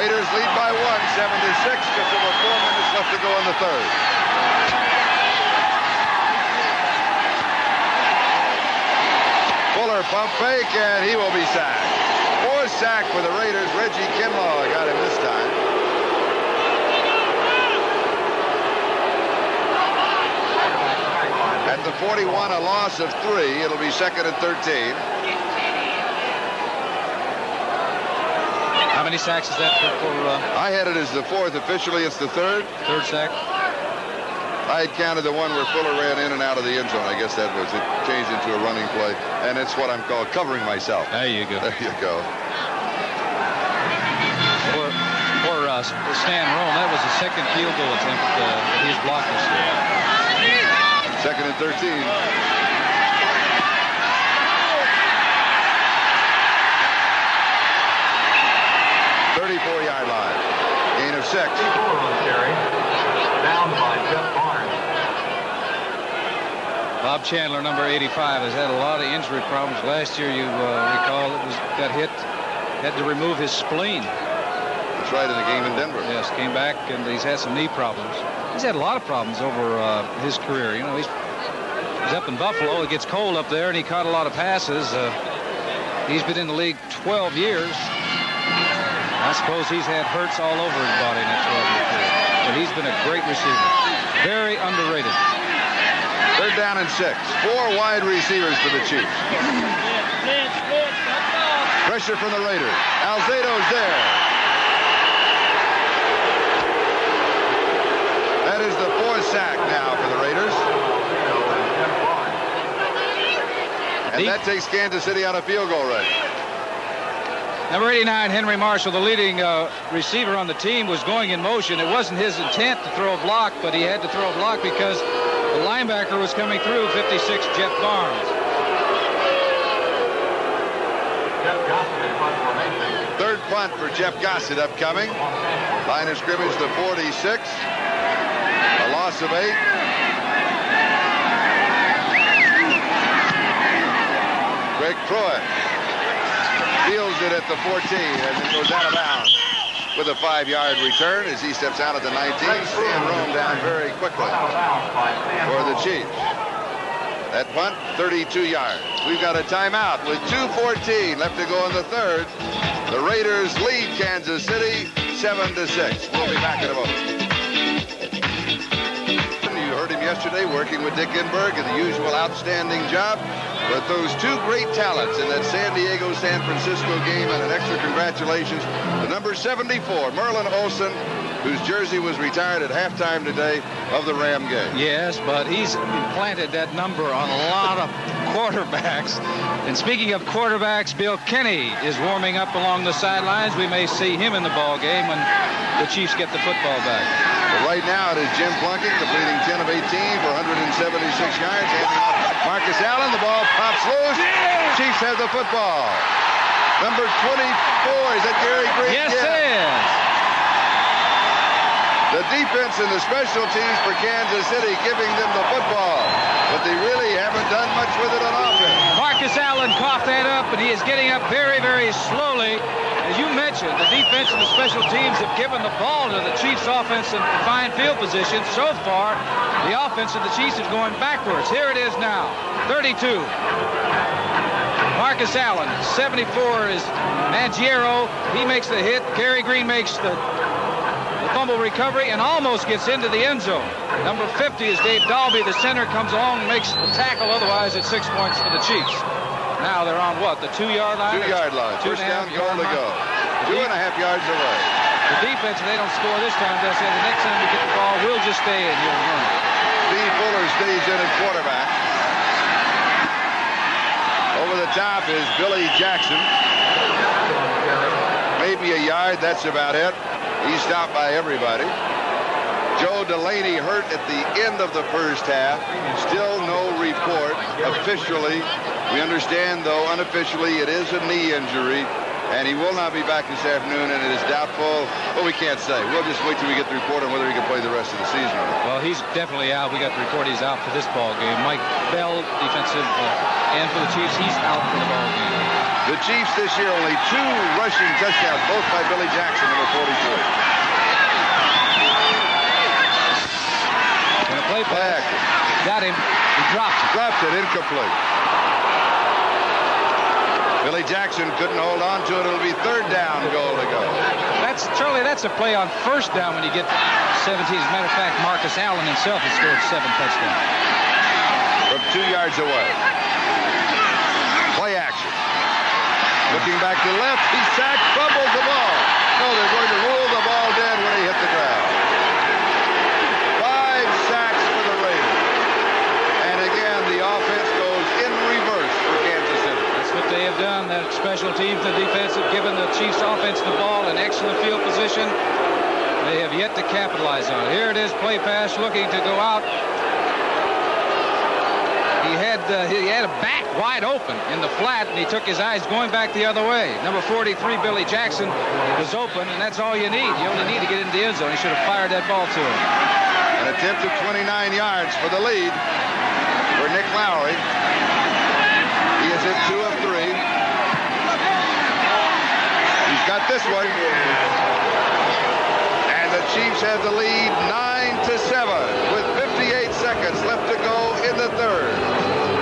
Raiders lead by 1, 7-6, just over 4 minutes left to go in the third. Fuller pump fake, and he will be sacked. Fourth sack for the Raiders. Reggie Kinlaw got him this time. At the 41, a loss of 3. It'll be second and 13. How many sacks is that for I had it as the 4th. Officially, it's the 3rd. third sack? I had counted the one where Fuller ran in and out of the end zone. I guess that was it. Changed into a running play, and it's what I'm called covering myself. There you go. There you go. For Stan Rome, that was the second field goal attempt that he's blocked this year. Second and 13. 34-yard line. Gain of 6. Down by Jeff Barnes. Bob Chandler, number 85, has had a lot of injury problems. Last year, you recall, got hit, had to remove his spleen. That's right, in the game in Denver. Yes, came back, and he's had some knee problems. He's had a lot of problems over his career. You know, he's up in Buffalo. It gets cold up there, and he caught a lot of passes. He's been in the league 12 years. I suppose he's had hurts all over his body in that 12-year period. But he's been a great receiver. Very underrated. Third down and 6. 4 wide receivers for the Chiefs. Pressure from the Raiders. Alzado's there. That is the 4th sack now for the Raiders. And that takes Kansas City out of field goal range. Number 89, Henry Marshall, the leading receiver on the team, was going in motion. It wasn't his intent to throw a block, but he had to throw a block because The linebacker was coming through, 56, Jeff Barnes. Third punt for Jeff Gossett upcoming. Line of scrimmage to 46. A loss of 8. Greg Pruitt fields it at the 14 as it goes out of bounds with a 5-yard return as he steps out at the 19. Stan Rome down very quickly for the Chiefs. That punt, 32 yards. We've got a timeout with 2:14 left to go in the third. The Raiders lead Kansas City 7-6. We'll be back in a moment. You heard him yesterday working with Dick Enberg and the usual outstanding job. But those two great talents in that San Diego-San Francisco game, and an extra congratulations to number 74, Merlin Olsen, whose jersey was retired at halftime today of the Ram game. Yes, but he's implanted that number on a lot of quarterbacks. And speaking of quarterbacks, Bill Kenny is warming up along the sidelines. We may see him in the ball game when the Chiefs get the football back. But right now it is Jim Plunkett completing 10 of 18 for 176 yards. Handing off Marcus Allen. The ball pops loose. Chiefs have the football. Number 24, is that Gary Green? Yes, it is. The defense and the special teams for Kansas City giving them the football. But they really haven't done much with it on offense. Marcus Allen coughed that up, and he is getting up very, very slowly. As you mentioned, the defense and the special teams have given the ball to the Chiefs' offense in fine field position. So far, the offense of the Chiefs is going backwards. Here it is now, 32. Marcus Allen, 74 is Mangiero. He makes the hit. Gary Green makes the fumble recovery and almost gets into the end zone. Number 50 is Dave Dalby. The center comes along and makes the tackle. Otherwise, it's 6 points for the Chiefs. Now they're on what? The 2-yard line? 2-yard line. First down, goal to go. 2.5 yards away. The defense, if they don't score this time, they'll say the next time we get the ball, we'll just stay in here and run. Steve Fuller stays in at quarterback. Over the top is Billy Jackson. Maybe a yard, that's about it. He's stopped by everybody. Joe Delaney hurt at the end of the first half. Still no report officially. We understand, though, unofficially, it is a knee injury, and he will not be back this afternoon, and it is doubtful. Well, we can't say. We'll just wait till we get the report on whether he can play the rest of the season or not. Well, he's definitely out. We got the report he's out for this ball game. Mike Bell, defensive end for the Chiefs, he's out for the ball game. The Chiefs this year only 2 rushing touchdowns, both by Billy Jackson, number 43. Gonna play back. Got him. He dropped it. Dropped it, incomplete. Billy Jackson couldn't hold on to it. It'll be third down, goal to go. That's, Charlie, that's a play on first down when you get 17. As a matter of fact, Marcus Allen himself has scored 7 touchdowns. From 2 yards away. Play action. Looking back to left, he sacked, fumbles the ball. No, they're going to rule the ball dead when he hit the ground. 5 sacks for the Raiders. And again, the offense goes in reverse for Kansas City. That's what they have done. That special teams, the defense have given the Chiefs offense the ball in excellent field position. They have yet to capitalize on it. Here it is, play pass looking to go out. He had a back wide open in the flat, and he took his eyes going back the other way. Number 43, Billy Jackson, was open, and that's all you need. You only need to get into the end zone. He should have fired that ball to him. An attempt of 29 yards for the lead for Nick Lowry. He is at 2 of 3. He's got this one. And the Chiefs have the lead 9-7 with 58 seconds left to go in the third.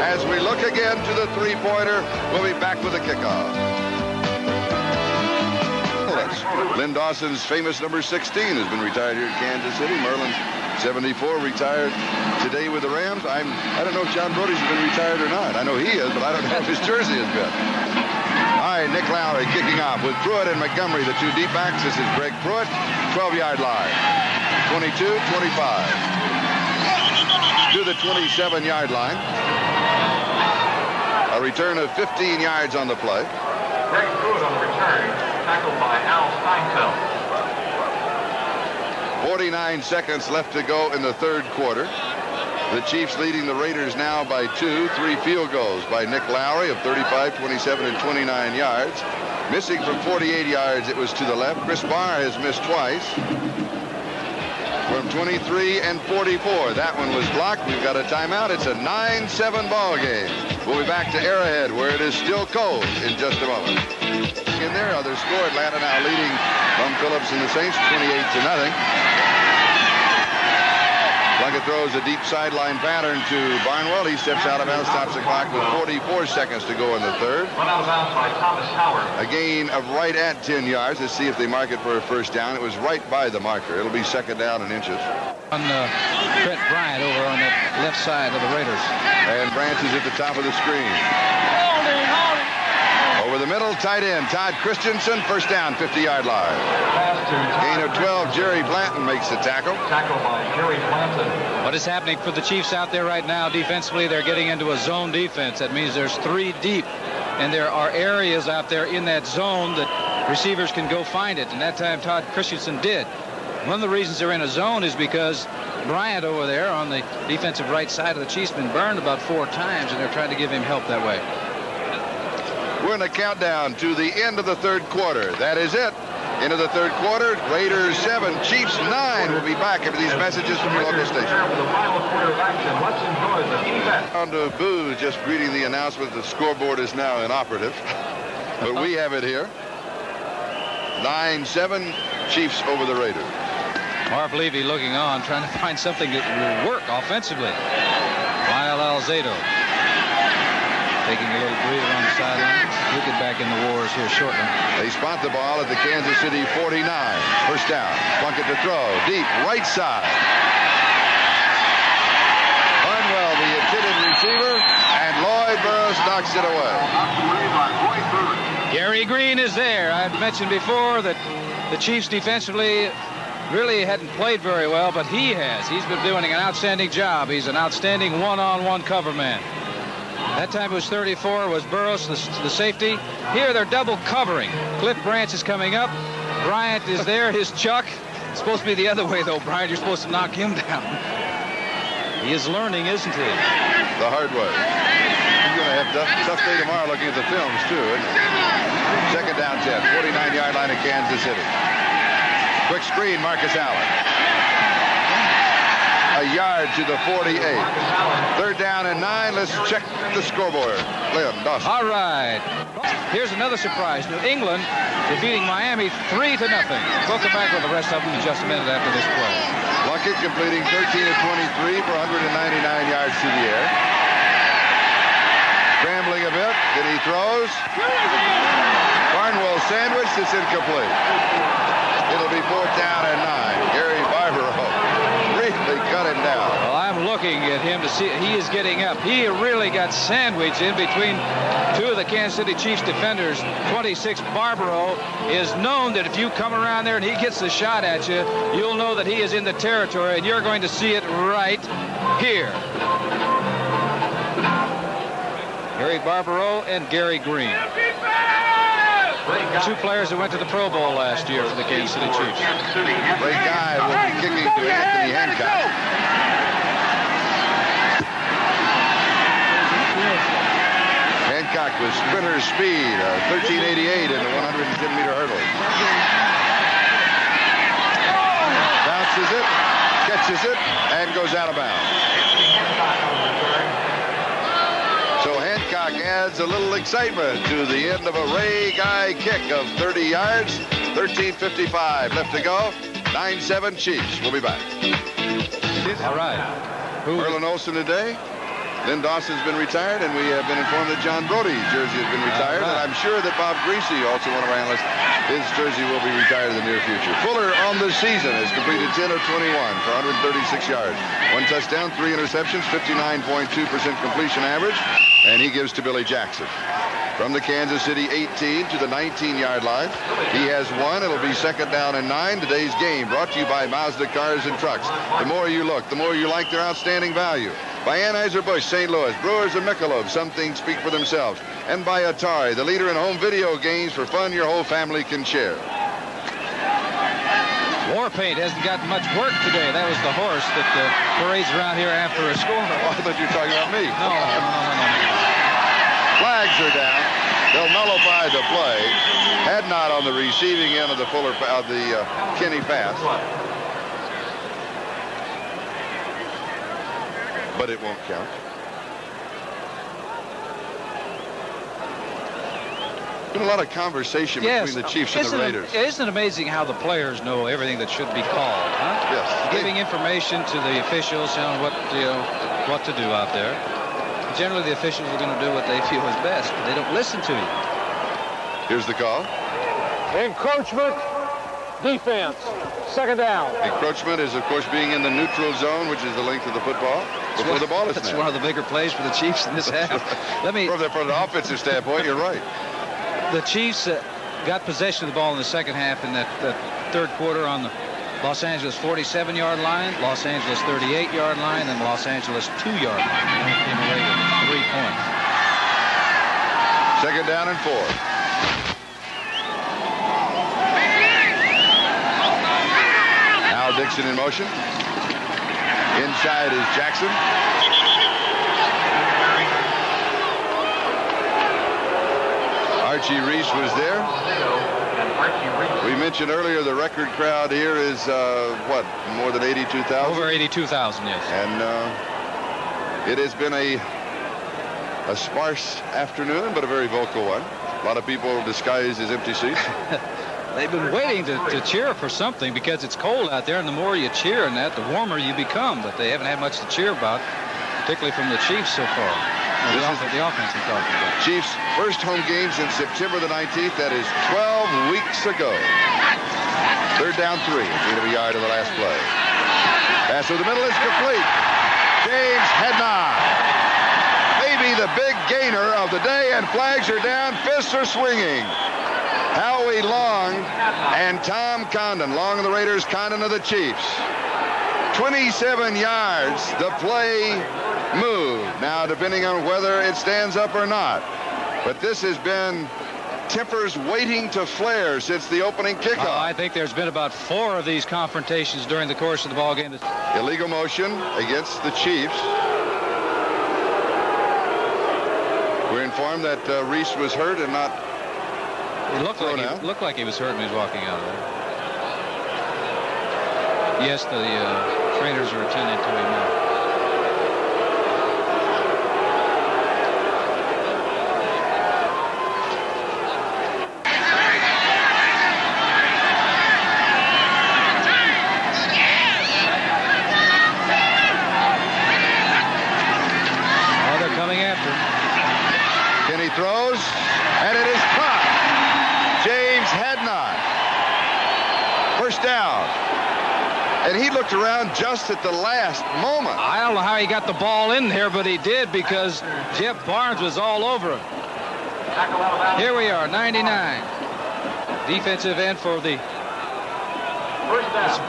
As we look again to the three-pointer, we'll be back with the kickoff. Lynn Dawson's famous number 16 has been retired here at Kansas City. Merlin, 74, retired today with the Rams. I don't know if John Brody's been retired or not. I know he is, but I don't know if his jersey has been. All right, Nick Lowry kicking off with Pruitt and Montgomery, the 2 deep backs. This is Greg Pruitt, 12-yard line. 22, 25. To the 27-yard line. A return of 15 yards on the play. Greg Pruitt on the return, tackled by Al Steinfeld. 49 seconds left to go in the third quarter. The Chiefs leading the Raiders now by 2. 3 field goals by Nick Lowry of 35, 27, and 29 yards. Missing from 48 yards, it was to the left. Chris Barr has missed twice. From 23 and 44. That one was blocked. We've got a timeout. It's a 9-7 ball game. We'll be back to Arrowhead, where it is still cold in just a moment. In there, other score. Atlanta now leading from Phillips and the Saints 28-0. Plunkett throws a deep sideline pattern to Barnwell. He steps out of bounds, stops the clock with 44 seconds to go in the third. Run out of bounds by Thomas Howard. A gain of right at 10 yards. Let's see if they mark it for a first down. It was right by the marker. It'll be second down in inches. On Trent Bryant over on the left side of the Raiders. And Branch is at the top of the screen. Over the middle, tight end Todd Christensen, first down, 50-yard line. Gain of 12, Jerry Blanton makes the tackle. Tackle by Jerry Blanton. What is happening for the Chiefs out there right now defensively? They're getting into a zone defense. That means there's 3 deep, and there are areas out there in that zone that receivers can go find it, and that time Todd Christensen did. One of the reasons they're in a zone is because Bryant over there on the defensive right side of the Chiefs been burned about 4 times, and they're trying to give him help that way. We're in a countdown to the end of the third quarter. That is it. Into the third quarter, Raiders 7, Chiefs 9. We'll be back after these messages from your local station. Round of boos just greeting the announcement the scoreboard is now inoperative. But we have it here. 9-7, Chiefs over the Raiders. Marv Levy looking on, trying to find something that will work offensively. Lyle Alzado taking a little breather on the sideline. He'll get back in the wars here shortly. They spot the ball at the Kansas City 49. First down. Plunkett to throw. Deep right side. Barnwell, the intended receiver, and Lloyd Burroughs knocks it away. Gary Green is there. I've mentioned before that the Chiefs defensively really hadn't played very well, but he has. He's been doing an outstanding job. He's an outstanding one-on-one cover man. That time it was 34, was Burroughs, the safety. Here they're double covering. Cliff Branch is coming up. Bryant is there, his chuck. It's supposed to be the other way, though, Bryant. You're supposed to knock him down. He is learning, isn't he? The hard way. He's going to have a tough day tomorrow looking at the films, too, isn't he? Second down 10, 49-yard line of Kansas City. Quick screen, Marcus Allen. A yard to the 48. Third down and 9. Let's check the scoreboard. Lynn Dawson. All right. Here's another surprise. New England defeating Miami 3-0. We'll come back with the rest of them in just a minute after this play. Plunkett completing 13 of 23 for 199 yards to the air. Scrambling a bit. Then he throws. Barnwell sandwich. It's incomplete. It'll be fourth down and 9. Gary Barbaro. They cut him down. Well, I'm looking at him to see he is getting up. He really got sandwiched in between 2 of the Kansas City Chiefs defenders. 26 Barbaro is known that if you come around there and he gets the shot at you, you'll know that he is in the territory, and you're going to see it right here. Gary Barbaro and Gary Green. 2 players that went to the Pro Bowl last year for the Kansas City Chiefs. Great guy will be kicking to Anthony Hancock. Hancock with sprinter speed, 1388 in the 110-meter hurdle. Bounces it, catches it, and goes out of bounds. So Hancock adds a little excitement to the end of a Ray Guy kick of 30 yards. 13:55 left to go. 9-7 Chiefs. We'll be back. All right. Merlin Olsen today. Lynn Dawson's been retired, and we have been informed that John Brody's jersey has been retired. And I'm sure that Bob Greasy, also one of our analysts, his jersey will be retired in the near future. Fuller on the season has completed 10 of 21 for 136 yards. 1 touchdown, 3 interceptions, 59.2% completion average. And he gives to Billy Jackson. From the Kansas City 18 to the 19-yard line. He has 1. It'll be second down and 9. Today's game brought to you by Mazda Cars and Trucks. The more you look, the more you like their outstanding value. By Anheuser-Busch, St. Louis, Brewers of Michelob, some things speak for themselves. And by Atari, the leader in home video games for fun your whole family can share. Warpaint hasn't got much work today. That was the horse that parades around here after a score. Oh, I thought you were talking about me. No. Flags are down. They'll nullify the play. Had not on the receiving end of the Kenny pass. But it won't count. Been a lot of conversation between the Chiefs and the Raiders. Isn't it amazing how the players know everything that should be called? Huh? Yes. Giving information to the officials on what to do out there. Generally, the officials are going to do what they feel is best, but they don't listen to you. Here's the call. Encroachment, defense, second down. Encroachment is, of course, being in the neutral zone, which is the length of the football before the ball is snapped. That's one of the bigger plays for the Chiefs in this half. From the offensive standpoint, you're right. The Chiefs got possession of the ball in the second half in that third quarter on the Los Angeles 47-yard line, Los Angeles 38-yard line, and Los Angeles 2-yard line. They only came away with 3 points. Second down and 4. Now Dixon in motion. Inside is Jackson. Archie Reese was there. We mentioned earlier the record crowd here is what, more than 82,000? Over 82,000, yes. And it has been a sparse afternoon, but a very vocal one. A lot of people disguised as empty seats. They've been waiting to cheer for something because it's cold out there, and the more you cheer in that, the warmer you become. But they haven't had much to cheer about, particularly from the Chiefs so far. The offense I'm talking about. Chiefs' first home game since September the 19th. That is 12 weeks ago. Third down 3. Gain of a yard of the last play. Pass through the middle is complete. James Hednah. Maybe the big gainer of the day, and flags are down. Fists are swinging. Howie Long and Tom Condon. Long of the Raiders, Condon of the Chiefs. 27 yards. The play move. Now, depending on whether it stands up or not. But this has been tempers waiting to flare since the opening kickoff. I think there's been about 4 of these confrontations during the course of the ball game. Illegal motion against the Chiefs. We're informed that Reese was hurt and not. It looked like he was hurt when he was walking out of there. Yes, the trainers are attending to him now. Throws, and it is caught. James Hednah. First down. And he looked around just at the last moment. I don't know how he got the ball in there, but he did because Jeff Barnes was all over him. Here we are, 99. Defensive end for the...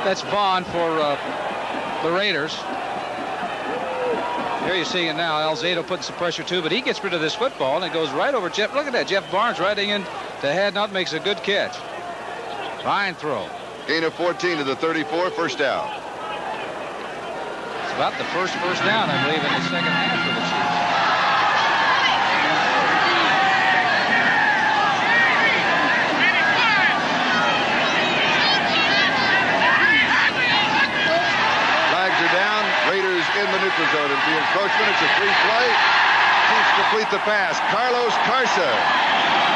That's Bond for the Raiders. Here you're seeing it now. Alzado putting some pressure too, but he gets rid of this football and it goes right over Jeff. Look at that. Jeff Barnes riding in to Hednah, makes a good catch. Fine throw. Gain of 14 to the 34, first down. It's about the first down, I believe, in the second half for the Chiefs. In the neutral zone. It'll be encroachment. It's a free play. Chiefs complete the pass. Carlos Carson.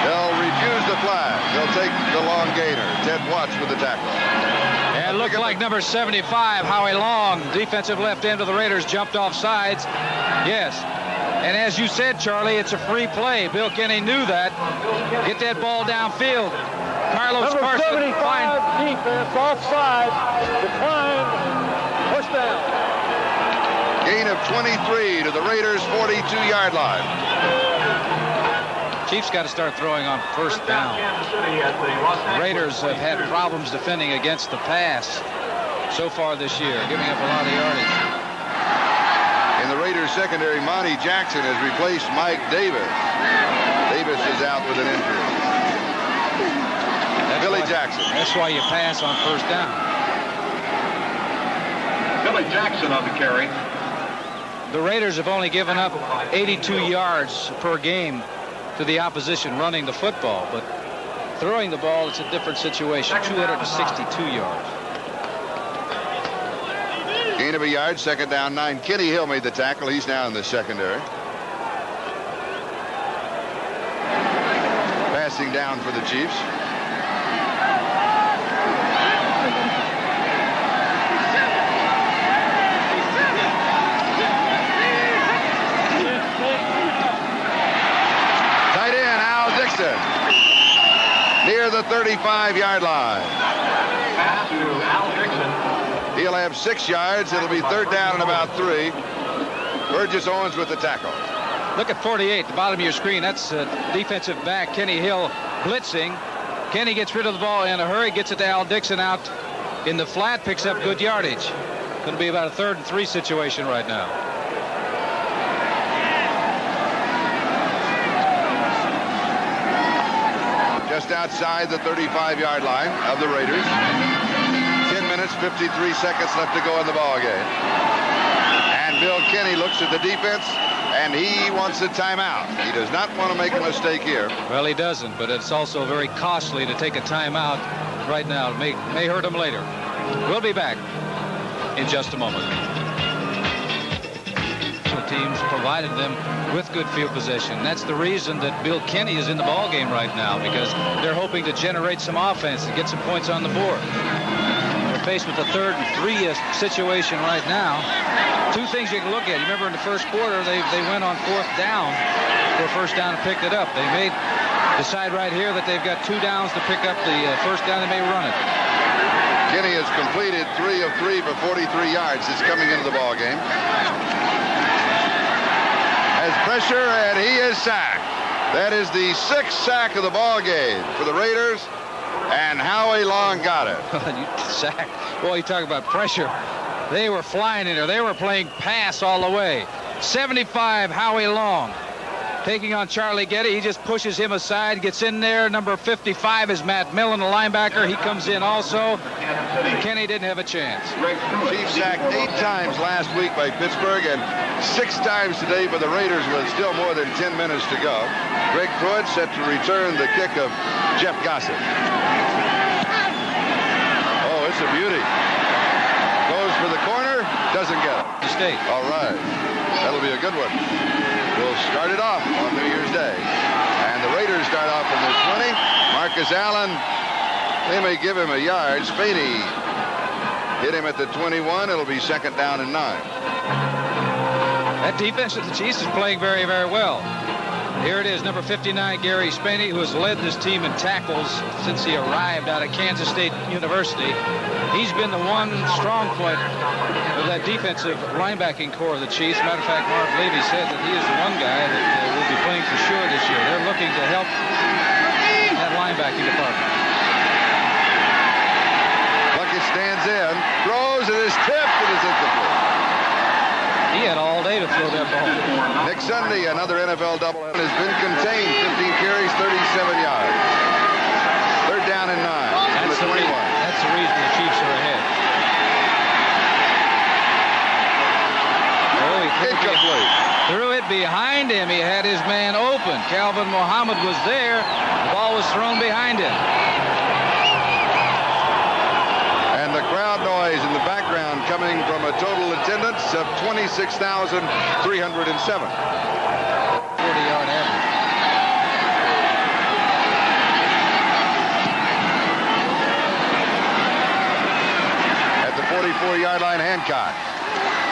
They'll refuse the flag. They'll take the long gainer. Ted Watts with the tackle. And it looked like number 75, Howie Long, defensive left end of the Raiders, jumped off sides. Yes. And as you said, Charlie, it's a free play. Bill Kenny knew that. Get that ball downfield. Carlos number Carson. 75 defense offside. Decline. Push down. Gain of 23 to the Raiders' 42-yard line. Chiefs got to start throwing on first down. The Raiders have had problems defending against the pass so far this year, giving up a lot of yardage. In the Raiders' secondary, Monty Jackson has replaced Mike Davis. Davis is out with an injury. Billy Jackson. That's why you pass on first down. Billy Jackson on the carry. The Raiders have only given up 82 yards per game to the opposition running the football, but throwing the ball, it's a different situation. 262 yards. Gain of a yard, second down, 9. Kenny Hill made the tackle. He's now in the secondary. Passing down for the Chiefs. Tight end, Al Dixon. Near the 35-yard line. Pass to Al Dixon. He'll have 6 yards. It'll be third down and about 3. Burgess Owens with the tackle. Look at 48, the bottom of your screen. That's defensive back Kenny Hill blitzing. Kenny gets rid of the ball in a hurry, gets it to Al Dixon out in the flat, picks up good yardage. Going to be about a 3rd and 3 situation right now. Just outside the 35-yard line of the Raiders. 10 minutes, 53 seconds left to go in the ball game. And Bill Kenny looks at the defense, and he wants a timeout. He does not want to make a mistake here. Well, he doesn't, but it's also very costly to take a timeout right now. It may hurt him later. We'll be back in just a moment. Teams provided them with good field position. That's the reason that Bill Kenny is in the ball game right now, because they're hoping to generate some offense and get some points on the board. They're faced with a 3rd and 3 situation right now. 2 things you can look at. You remember in the first quarter, they went on 4th down for a first down and picked it up. They may decide right here that they've got 2 downs to pick up the first down. They may run it. Kenny has completed 3 of 3 for 43 yards. It's coming into the ball game. Has pressure, and he is sacked. That is the 6th sack of the ball game for the Raiders, and Howie Long got it. Sack. Boy, you talk about pressure. They were flying in there. They were playing pass all the way. 75, Howie Long. Taking on Charlie Getty. He just pushes him aside, gets in there. Number 55 is Matt Millen, the linebacker. He comes in also. Kenny didn't have a chance. Chiefs sacked 8 times last week by Pittsburgh and 6 times today by the Raiders with still more than 10 minutes to go. Greg Pruitt set to return the kick of Jeff Gossett. Oh, it's a beauty. Goes for the corner, doesn't get it. Mistake. All right. That'll be a good one. We'll start it off on New Year's Day. And the Raiders start off in the 20. Marcus Allen, they may give him a yard. Spaney hit him at the 21. It'll be second down and 9. That defense of the Chiefs is playing very, very well. Here it is, number 59, Gary Spaney, who has led this team in tackles since he arrived out of Kansas State University. He's been the one strong point of that defensive linebacking core of the Chiefs. Matter of fact, Marv Levy said that he is the one guy that will be playing for sure this year. They're looking to help that linebacking department. Luckett stands in, throws, and is tipped, and is incomplete. He had all day to throw that ball. Nick Sunday, another NFL doubleheader, has been contained. 15 carries, 37 yards. Third down and 9. That's the 21. That's the reason the Chiefs are ahead. Oh, he threw it behind him. He had his man open. Calvin Muhammad was there. The ball was thrown behind him. And the crowd noise in the background coming from a total attendance of 26,307. 40-yard average. At the 44-yard line, Hancock.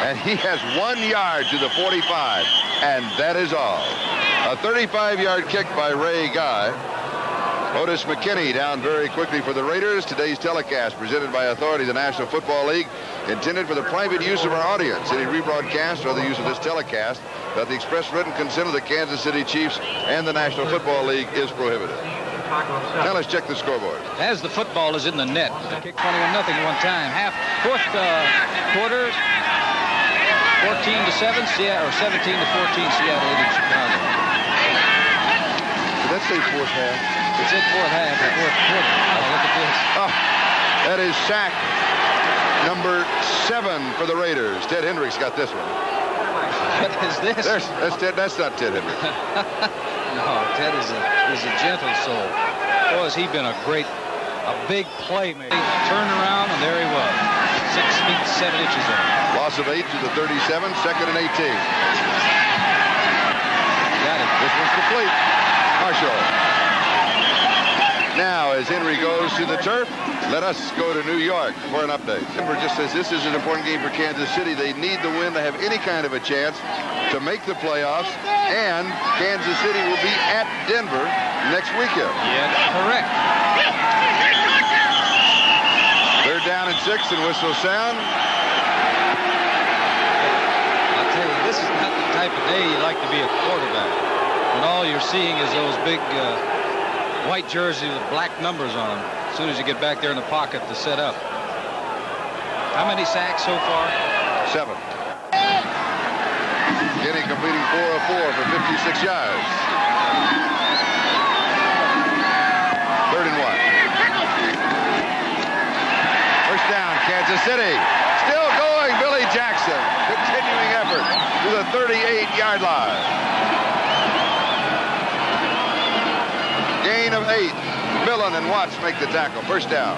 And he has 1 yard to the 45, and that is all. A 35-yard kick by Ray Guy. Otis McKinney down very quickly for the Raiders. Today's telecast presented by authority of the National Football League, intended for the private use of our audience. Any rebroadcast or other use of this telecast without the express written consent of the Kansas City Chiefs and the National Football League is prohibited. Now let's check the scoreboard. As the football is in the net, they kicked 21-0 one time. Fourth quarter, 14-7, Seattle, or 17-14, Seattle leading Chicago. Did that say fourth half? It said fourth half, or fourth quarter. Oh, look at this. Oh, that is sack. 4 number 7 for the Raiders. Ted Hendricks got this one. What is this? That's Ted. That's not Ted Hendricks. No, Ted is a gentle soul. Boy, has he been a big playmaker. Turned around, and there he was. 6 feet 7 inches on. Loss of 8 to the 37, 2nd and 18. Got it. This one's complete. Marshall. Now, as Henry goes to the turf, let us go to New York for an update. Denver just says this is an important game for Kansas City. They need the win to have any kind of a chance to make the playoffs, and Kansas City will be at Denver next weekend. Yeah, correct. 3rd down and 6, and whistle sound. I'll tell you, this is not the type of day you like to be a quarterback, when all you're seeing is those big white jerseys with black numbers on them as soon as you get back there in the pocket to set up. How many sacks so far? 7. Kenny completing 4 of 4 for 56 yards. 3rd and 1. First down, Kansas City. Still going, Billy Jackson. Continuing effort to the 38-yard line. Gain of 8. Millen and Watts make the tackle. First down.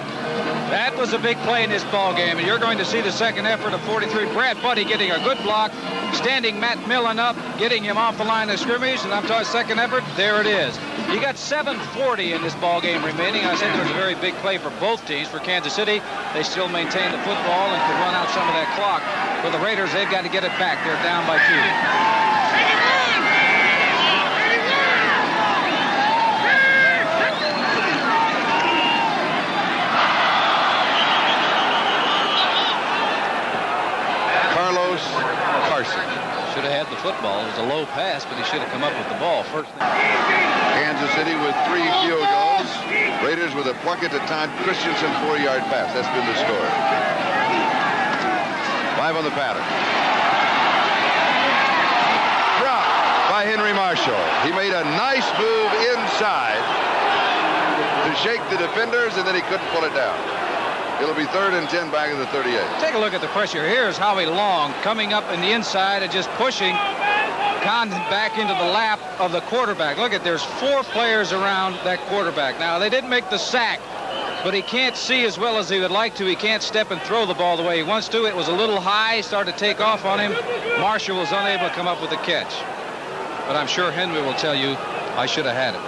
That was a big play in this ball game, and you're going to see the second effort of 43. Brad Buddy getting a good block, standing Matt Millen up, getting him off the line of scrimmage, and I'm talking second effort. There it is. You got 7:40 in this ball game remaining. I said there was a very big play for both teams. For Kansas City, they still maintain the football and can run out some of that clock. For the Raiders, they've got to get it back. They're down by 2. Should have had the football. It was a low pass, but he should have come up with the ball first. Kansas City with 3 field goals. Raiders with a Plunkett to Todd Christensen 4-yard pass. That's been the score. 5 on the pattern. Drop by Henry Marshall. He made a nice move inside to shake the defenders, and then he couldn't pull it down. It'll be 3rd and 10 back of the 38. Take a look at the pressure. Here's Howie Long coming up in the inside and just pushing Condon back into the lap of the quarterback. Look at, there's 4 players around that quarterback. Now, they didn't make the sack, but he can't see as well as he would like to. He can't step and throw the ball the way he wants to. It was a little high, started to take off on him. Marshall was unable to come up with the catch. But I'm sure Henry will tell you, I should have had it.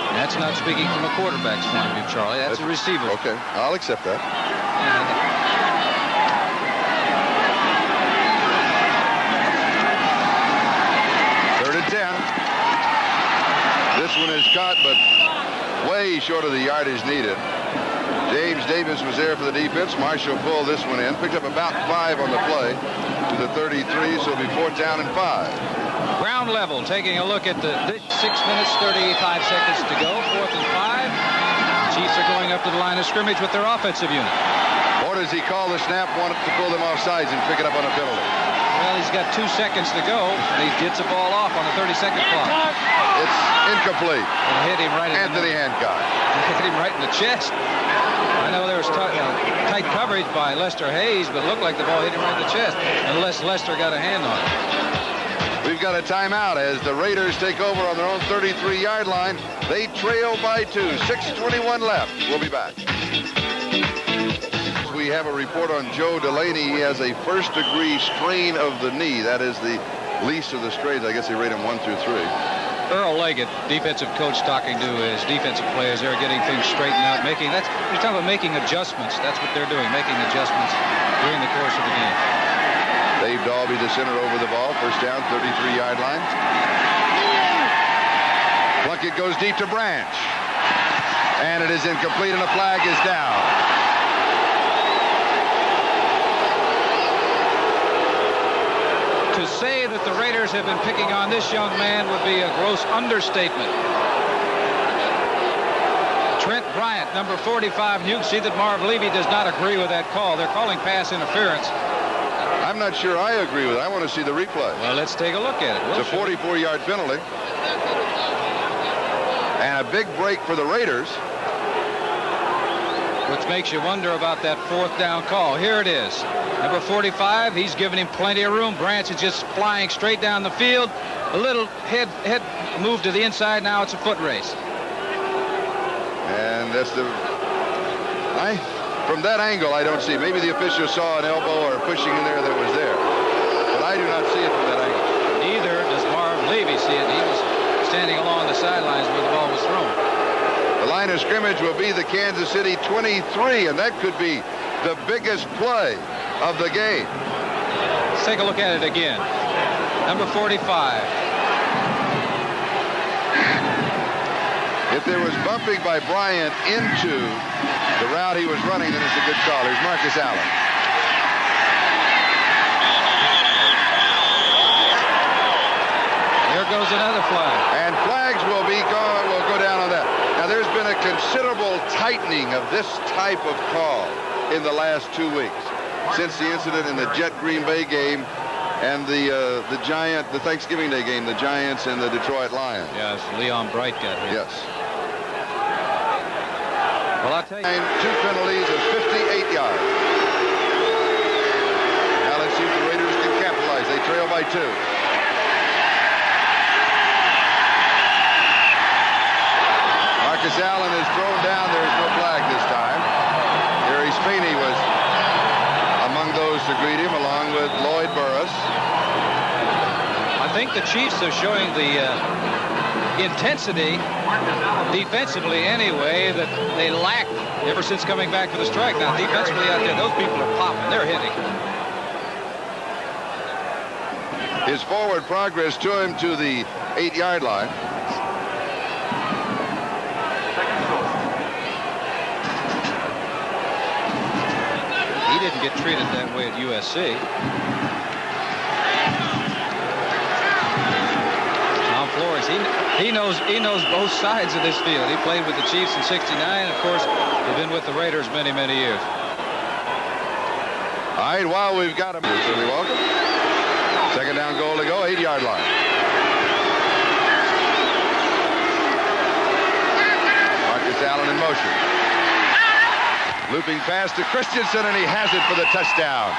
That's not speaking from a quarterback's point of view, Charlie. That's a receiver. Okay, I'll accept that. 3rd and 10. This one is caught, but way short of the yardage needed. James Davis was there for the defense. Marshall pulled this one in. Picked up about 5 on the play to the 33, so it'll be 4th down and 5. Ground level, taking a look at the 6 minutes, 35 seconds to go. 4th and 5. Chiefs are going up to the line of scrimmage with their offensive unit. Or does he call the snap, wanted to pull them off sides and pick it up on a penalty? Well, he's got 2 seconds to go. And he gets the ball off on the 30-second clock. It's incomplete. And hit him right in Anthony Hancock. Hit him right in the chest. I know there was tight coverage by Lester Hayes, but it looked like the ball hit him right in the chest, unless Lester got a hand on it. We've got a timeout as the Raiders take over on their own 33-yard line. They trail by 2. 6:21 left. We'll be back. We have a report on Joe Delaney. He has a first-degree strain of the knee. That is the least of the strains. I guess they rate them 1 through 3. Earl Leggett, defensive coach, talking to his defensive players. They're getting things straightened out. You're talking about making adjustments. That's what they're doing, making adjustments during the course of the game. Dave Dalby, the center, over the ball. First down, 33-yard line. Plunkett goes deep to Branch. And it is incomplete, and a flag is down. To say that the Raiders have been picking on this young man would be a gross understatement. Trent Bryant, number 45. You can see that Marv Levy does not agree with that call. They're calling pass interference. I'm not sure I agree with it. I want to see the replay. Well, let's take a look at it. It's a 44-yard penalty. And a big break for the Raiders. which makes you wonder about that 4th down call. Here it is. Number 45, he's giving him plenty of room. Branch is just flying straight down the field. A little head move to the inside. Now it's a foot race. And that's from that angle, I don't see. Maybe the official saw an elbow or pushing in there that was there. But I do not see it from that angle. Neither does Marv Levy see it. He was standing along the sidelines where the ball was thrown. The line of scrimmage will be the Kansas City 23, and that could be the biggest play of the game. Let's take a look at it again. Number 45. If there was bumping by Bryant into the route he was running, then it's a good call. Here's Marcus Allen. There goes another flag. And flags will go down on that. Now, there's been a considerable tightening of this type of call in the last 2 weeks since the incident in the Jet Green Bay game and the Thanksgiving Day game, the Giants and the Detroit Lions. Yes, Leon Bright got hit. Yes. Well, I'll tell you. 2 penalties of 58 yards. Now let's see if the Raiders can capitalize. They trail by 2. Marcus Allen is thrown down. There is no flag this time. Gary Spiney was among those to greet him, along with Lloyd Burris. I think the Chiefs are showing the intensity defensively anyway that they lacked ever since coming back for the strike. Now defensively out there, those people are popping. They're hitting. His forward progress to him to the 8-yard line. He didn't get treated that way at USC. Flores, he knows both sides of this field. He played with the Chiefs in '69. Of course, he's been with the Raiders many years. All right, while we've got him, you're certainly welcome. 2nd down goal to go, 8-yard line. Marcus Allen in motion. Looping pass to Christensen, and he has it for the touchdown.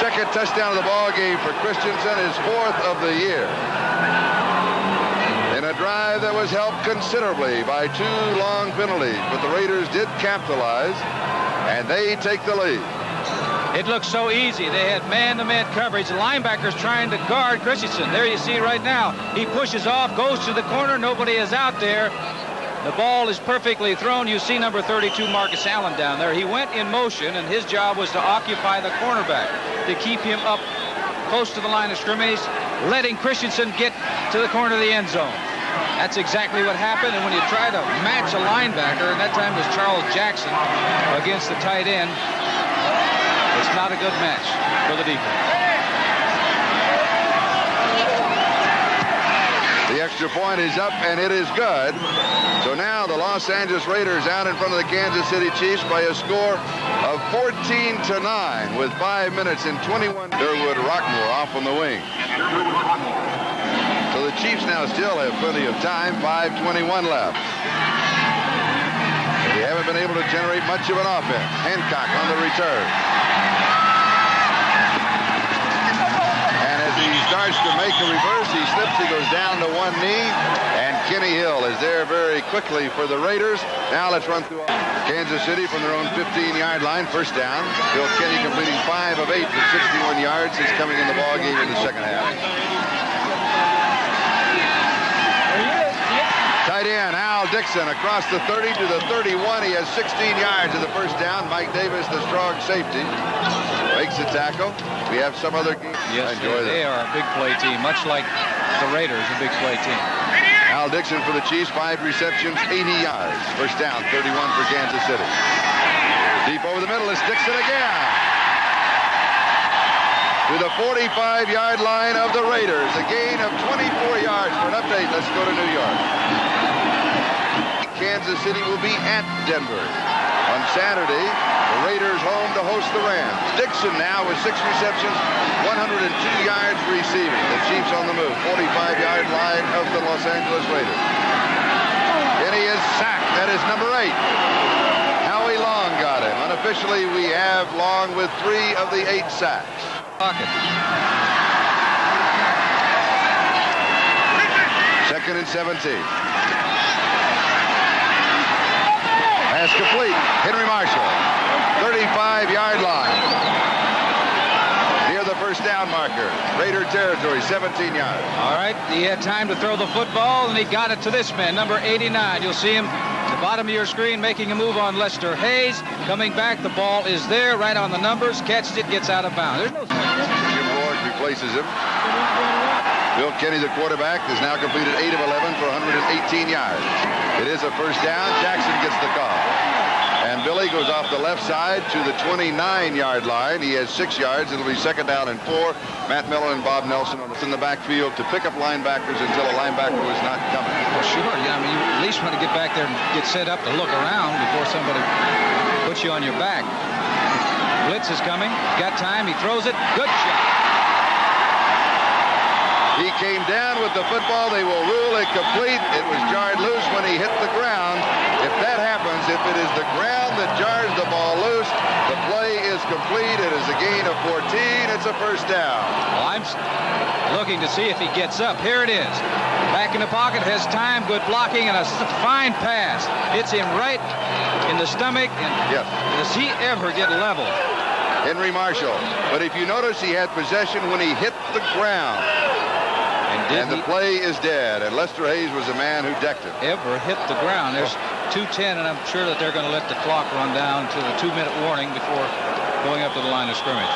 2nd touchdown of the ball game for Christensen, his 4th of the year. In a drive that was helped considerably by 2 long penalties, but the Raiders did capitalize, and they take the lead. It looked so easy. They had man-to-man coverage. The linebackers trying to guard Christensen. There you see right now. He pushes off, goes to the corner. Nobody is out there. The ball is perfectly thrown. You see number 32, Marcus Allen, down there. He went in motion, and his job was to occupy the cornerback, to keep him up close to the line of scrimmage, letting Christensen get to the corner of the end zone. That's exactly what happened, and when you try to match a linebacker, and that time was Charles Jackson against the tight end, it's not a good match for the defense. The extra point is up, and it is good. So now the Los Angeles Raiders out in front of the Kansas City Chiefs by a score of 14-9 with 5 minutes and 21. Durwood Rockmore off on the wing. So the Chiefs now still have plenty of time, 5:21 left. They haven't been able to generate much of an offense. Hancock on the return. And as he starts to make a reverse, he slips, he goes down to one knee, and Kenny Hill is there very quickly for the Raiders. Now let's run through Kansas City from their own 15-yard line, 1st down. Bill Kenny completing 5 of 8 for 61 yards. He's coming in the ballgame in the 2nd half. Tight end Al Dixon across the 30 to the 31. He has 16 yards of the 1st down. Mike Davis, the strong safety, makes the tackle. We have some other games. Yes, they are a big play team, much like the Raiders, a big play team. Al Dixon for the Chiefs, 5 receptions, 80 yards. 1st down, 31 for Kansas City. Deep over the middle is Dixon again. To the 45-yard line of the Raiders. A gain of 24 yards. For an update, let's go to New York. Kansas City will be at Denver. On Saturday, the Raiders home to host the Rams. Dixon now with 6 receptions, 102 yards receiving. The Chiefs on the move. 45-yard line of the Los Angeles Raiders. And he is sacked. That is number 8. Howie Long got it. officially we have Long with 3 of the 8 sacks. Pocket. 2nd and 17. Pass complete. Henry Marshall, 35-yard line. Near the first down marker. Raider territory, 17 yards. All right, he had time to throw the football, and he got it to this man, number 89. You'll see him at the bottom of your screen making a move on Lester Hayes. Coming back, the ball is there, right on the numbers. Catches it, gets out of bounds. There's no... Jim Ward replaces him. Bill Kenny, the quarterback, has now completed 8 of 11 for 118 yards. It is a first down. Jackson gets the call. And Billy goes off the left side to the 29-yard line. He has 6 yards. It'll be 2nd down and 4. Matt Miller and Bob Nelson in the backfield to pick up linebackers until a linebacker was not coming. Well, sure. Yeah, I mean, you at least want to get back there and get set up to look around before somebody puts you on your back. Blitz is coming. Got time. He throws it. Good shot. He came down with the football. They will rule it complete. It was jarred loose when he hit the ground. If that happens, if it is the ground that jars the ball loose, the play is complete. It is a gain of 14. It's a first down. Well, I'm looking to see if he gets up. Here it is. Back in the pocket, has time, good blocking, and a fine pass. Hits him right in the stomach. And yes. Does he ever get level? Henry Marshall. But if you notice, he had possession when he hit the ground. And the play is dead. And Lester Hayes was the man who decked it. Ever hit the ground. There's 2:10, and I'm sure that they're going to let the clock run down to the 2-minute warning before going up to the line of scrimmage.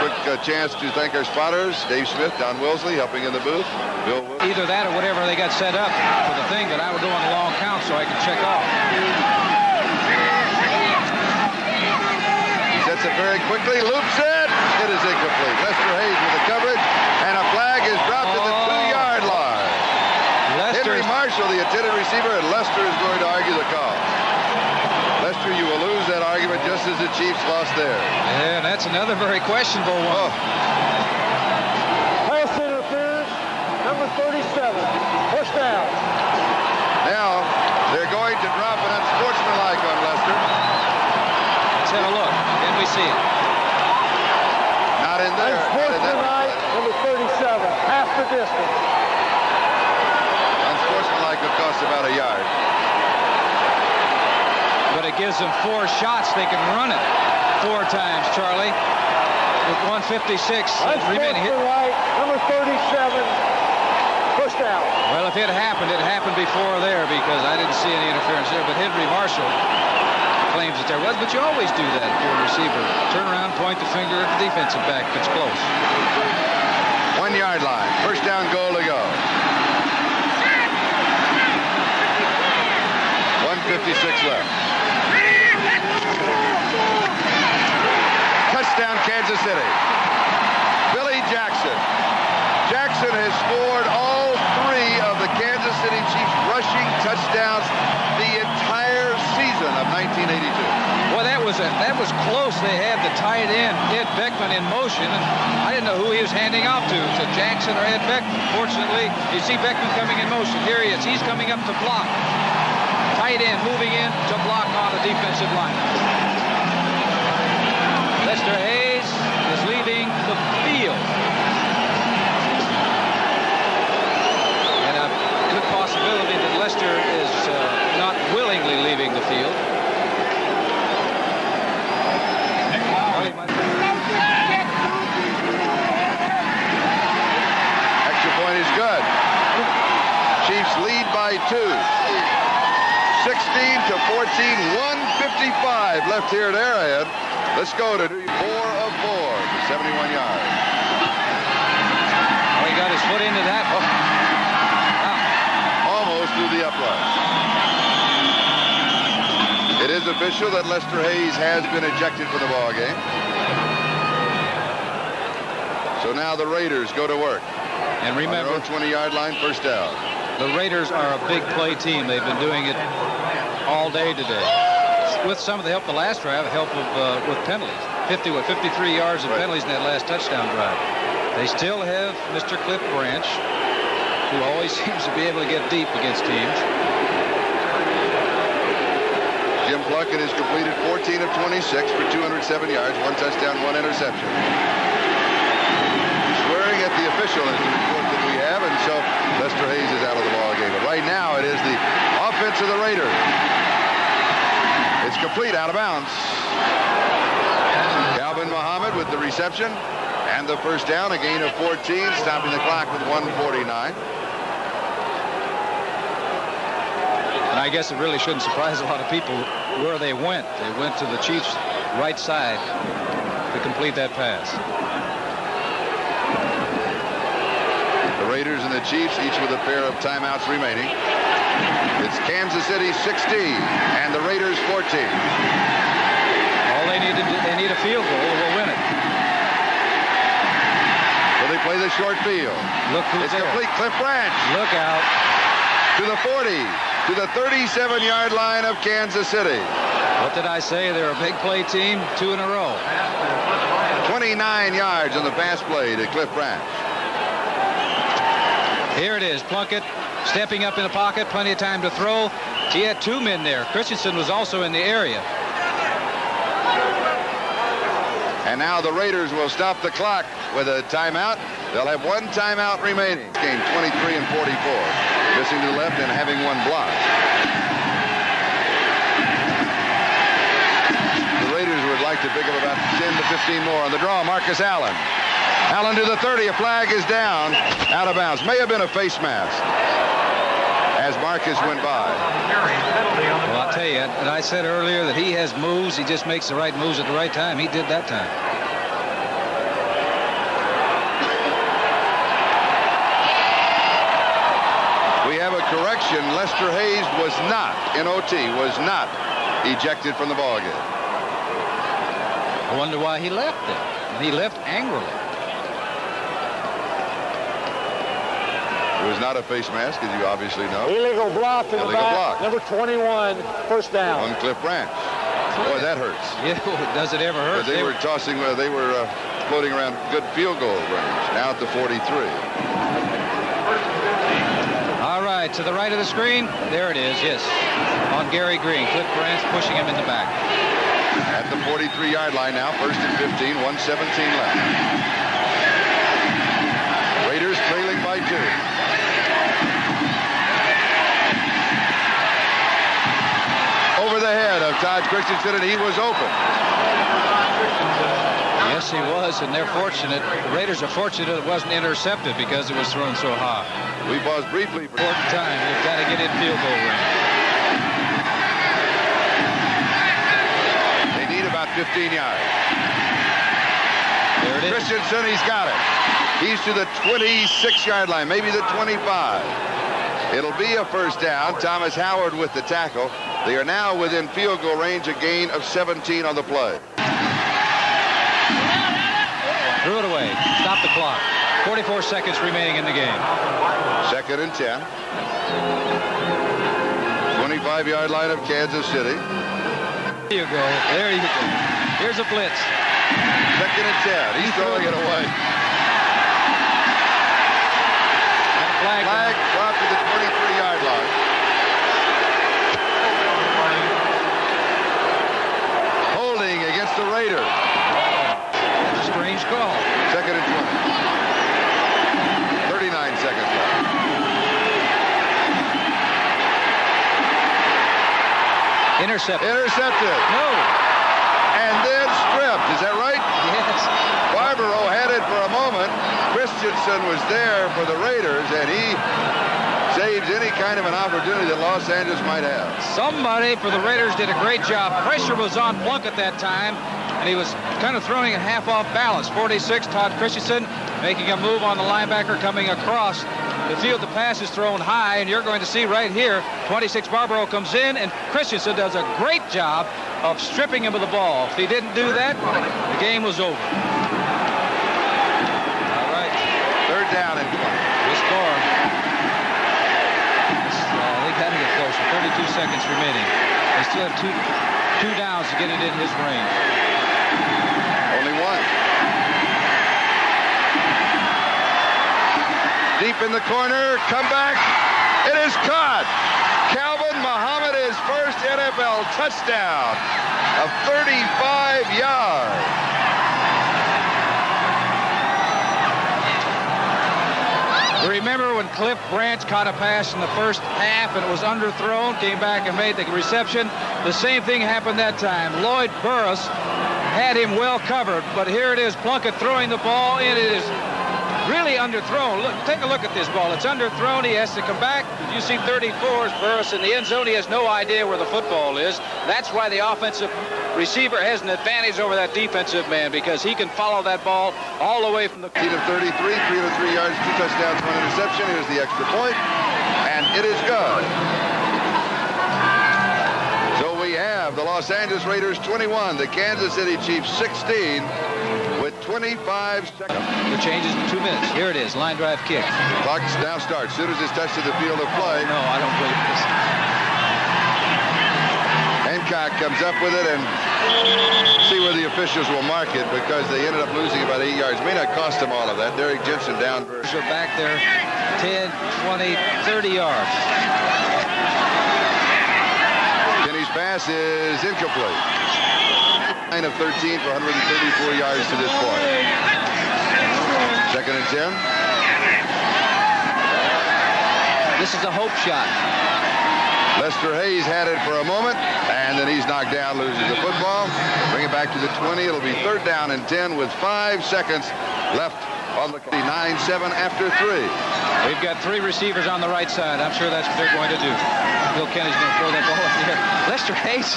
Quick chance to thank our spotters. Dave Smith, Don Wilsley, helping in the booth. Bill Wilson. Either that or whatever they got set up for the thing that I would do on the long count so I could check off. He sets it very quickly, loops it. It is incomplete. Lester Hayes with the coverage, and a flag is dropped at the 2-yard line. Henry Marshall, the intended receiver, and Lester is going to argue the call. Lester, you will lose that argument just as the Chiefs lost theirs. Yeah, that's another very questionable one. Pass interference, number 37. First down. Now, they're going to drop an unsportsmanlike on Lester. Let's have a look. Can we see it? Not in there. Unsportsmanlike, number 37. Half the distance. Unsportsmanlike will cost about a yard. But it gives them 4 shots. They can run it 4 times, Charlie. With 156 remaining. Unsportsmanlike, number 37. First down. Well, if it happened before there because I didn't see any interference there. But Henry Marshall claims that there was. But you always do that if you're a receiver. Turn around, point the finger at the defensive back if it's close. 1-yard line. First down goal to go. 1:56 left. Touchdown, Kansas City. Billy Jackson. Jackson has scored all 3 of the Kansas City Chiefs rushing touchdowns the entire season of 1982. Well, that was close. They had the tight end, Ed Beckman, in motion, and I didn't know who he was handing off to Jackson or Ed Beckman. Fortunately, you see Beckman coming in motion. Here he is. He's coming up to block. Tight end moving in to block on the defensive line. Lester Hayes is leaving the field. And a good possibility that Lester is not willingly leaving the field. Extra point is good. Chiefs lead by 2. 16-14, 1:55 left here at Arrowhead. Let's go to 4 of 4, 71 yards. Oh, he got his foot into that. Oh. Wow. Almost through the upright. It is official that Lester Hayes has been ejected from the ball game. So now the Raiders go to work. And remember, on their own 20-yard line, first down. The Raiders are a big play team. They've been doing it all day today. With some of the help the last drive, help of with penalties. 53 yards of penalties in that last touchdown drive. They still have Mr. Cliff Branch, who always seems to be able to get deep against teams. Jim Plunkett has completed 14 of 26 for 207 yards, 1 touchdown, 1 interception. Swearing at the official is the report that we have, and so Lester Hayes is out of the ball game. But right now it is the offense of the Raiders. It's complete, out of bounds. Calvin Muhammad with the reception and the first down, a gain of 14, stopping the clock with 1:49. And I guess it really shouldn't surprise a lot of people where they went. They went to the Chiefs' right side to complete that pass. The Raiders and the Chiefs each with a pair of timeouts remaining. It's Kansas City 16 and the Raiders 14. All they need a field goal, will win it. So they play the short field. Look who's It's there. complete. Cliff Branch Look out. to the 40, to the 37-yard line of Kansas City. What did I say? They're a big play team, 2 in a row. 29 yards on the pass play to Cliff Branch. Here it is. Plunkett stepping up in the pocket, plenty of time to throw. He had 2 men there. Christensen was also in the area. And now the Raiders will stop the clock with a timeout. They'll have 1 timeout remaining. Game 23 and 44. Missing to the left and having 1 block. The Raiders would like to pick up about 10 to 15 more on the draw. Marcus Allen. Allen to the 30. A flag is down. Out of bounds. May have been a face mask as Marcus went by. Well, I'll tell you, and I said earlier that he has moves. He just makes the right moves at the right time. He did that time. We have a correction. Lester Hayes was not, in OT, was not ejected from the ballgame. I wonder why he left it. And he left angrily. It was not a face mask, as you obviously know. Illegal block in the Illegal back. block. Number 21, first down. On Cliff Branch. Boy, that hurts. Yeah, does it ever hurt? But they were tossing, they were floating around good field goal range. Now at the 43. All right, to the right of the screen. There it is, yes. On Gary Green. Cliff Branch pushing him in the back. At the 43-yard line now, 1st and 15, 1:17 left. Raiders trailing by 2. Over the head of Todd Christensen, and he was open. Yes, he was, and they're fortunate. The Raiders are fortunate it wasn't intercepted because it was thrown so high. We paused briefly for Important time. They've got to get in field goal range. They need about 15 yards. There it is. Christensen, he's got it. He's to the 26-yard line, maybe the 25. It'll be a first down. Thomas Howard with the tackle. They are now within field goal range, a gain of 17 on the play. Threw it away. Stop the clock. 44 seconds remaining in the game. 2nd and 10. 25-yard line of Kansas City. There you go. There you go. Here's a blitz. 2nd and 10. He's throwing it away. Flag Dropped to the 23-yard line. Holding against the Raiders. a strange call. 2nd and 20. 39 seconds left. Intercepted. No. And then stripped. Is that right? Yes. Barbaro had it for a moment. Christensen was there for the Raiders, and he saves any kind of an opportunity that Los Angeles might have. Somebody for the Raiders did a great job. Pressure was on Plunkett that time, and he was kind of throwing it half off balance. 46, Todd Christensen making a move on the linebacker coming across the field. The pass is thrown high, and you're going to see right here, 26 Barbaro comes in, and Christensen does a great job of stripping him of the ball. If he didn't do that, the game was over. All right. 3rd down and 20. We score. They got to get closer. 32 seconds remaining. They still have two downs to get it in his range. Only 1. Deep in the corner, come back. It is caught. Calvin Muhammad is first NFL touchdown of 35 yards. Remember when Cliff Branch caught a pass in the first half and it was underthrown, came back and made the reception? The same thing happened that time. Lloyd Burris had him well covered, but here it is, Plunkett throwing the ball, and it is really underthrown. Look, take a look at this ball. It's underthrown. He has to come back. You see 34's Burris in the end zone. He has no idea where the football is. That's why the offensive receiver has an advantage over that defensive man, because he can follow that ball all the way from the... Lead of 33, 303 yards, 2 touchdowns, 1 interception. Here's the extra point, and it is good. So we have the Los Angeles Raiders 21, the Kansas City Chiefs 16, with 25 seconds. The changes in 2 minutes. Here it is, line drive kick. Clock now starts. Soon as it's touched to the field of play. No, I don't believe this. Hancock comes up with it, and see where the officials will mark it, because they ended up losing about 8 yards. May not cost them all of that. Derek Jensen down. They're back there 10, 20, 30 yards. Kenny's pass is incomplete. 9 of 13 for 134 yards to this point. 2nd and 10. This is a hope shot. Lester Hayes had it for a moment, and then he's knocked down, loses the football. Bring it back to the 20. It'll be 3rd down and 10 with 5 seconds left on the 9-7 after 3. We've got 3 receivers on the right side. I'm sure that's what they're going to do. Bill Kenny's going to throw that ball up there. Lester Hayes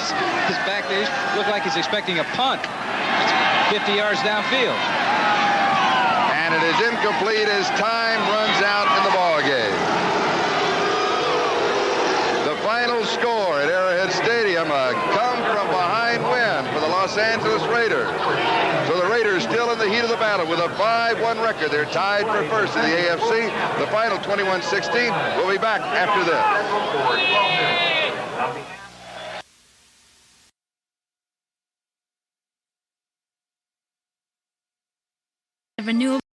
is back there. He looks like he's expecting a punt. 50 yards downfield. And it is incomplete as time runs out in the ball game. The final score at Arrowhead Stadium, a come-from-behind win for the Los Angeles Raiders. So the Raiders still in the heat of the battle with a 5-1 record. They're tied for first in the AFC. The final 21-16. We'll be back after this. Renewable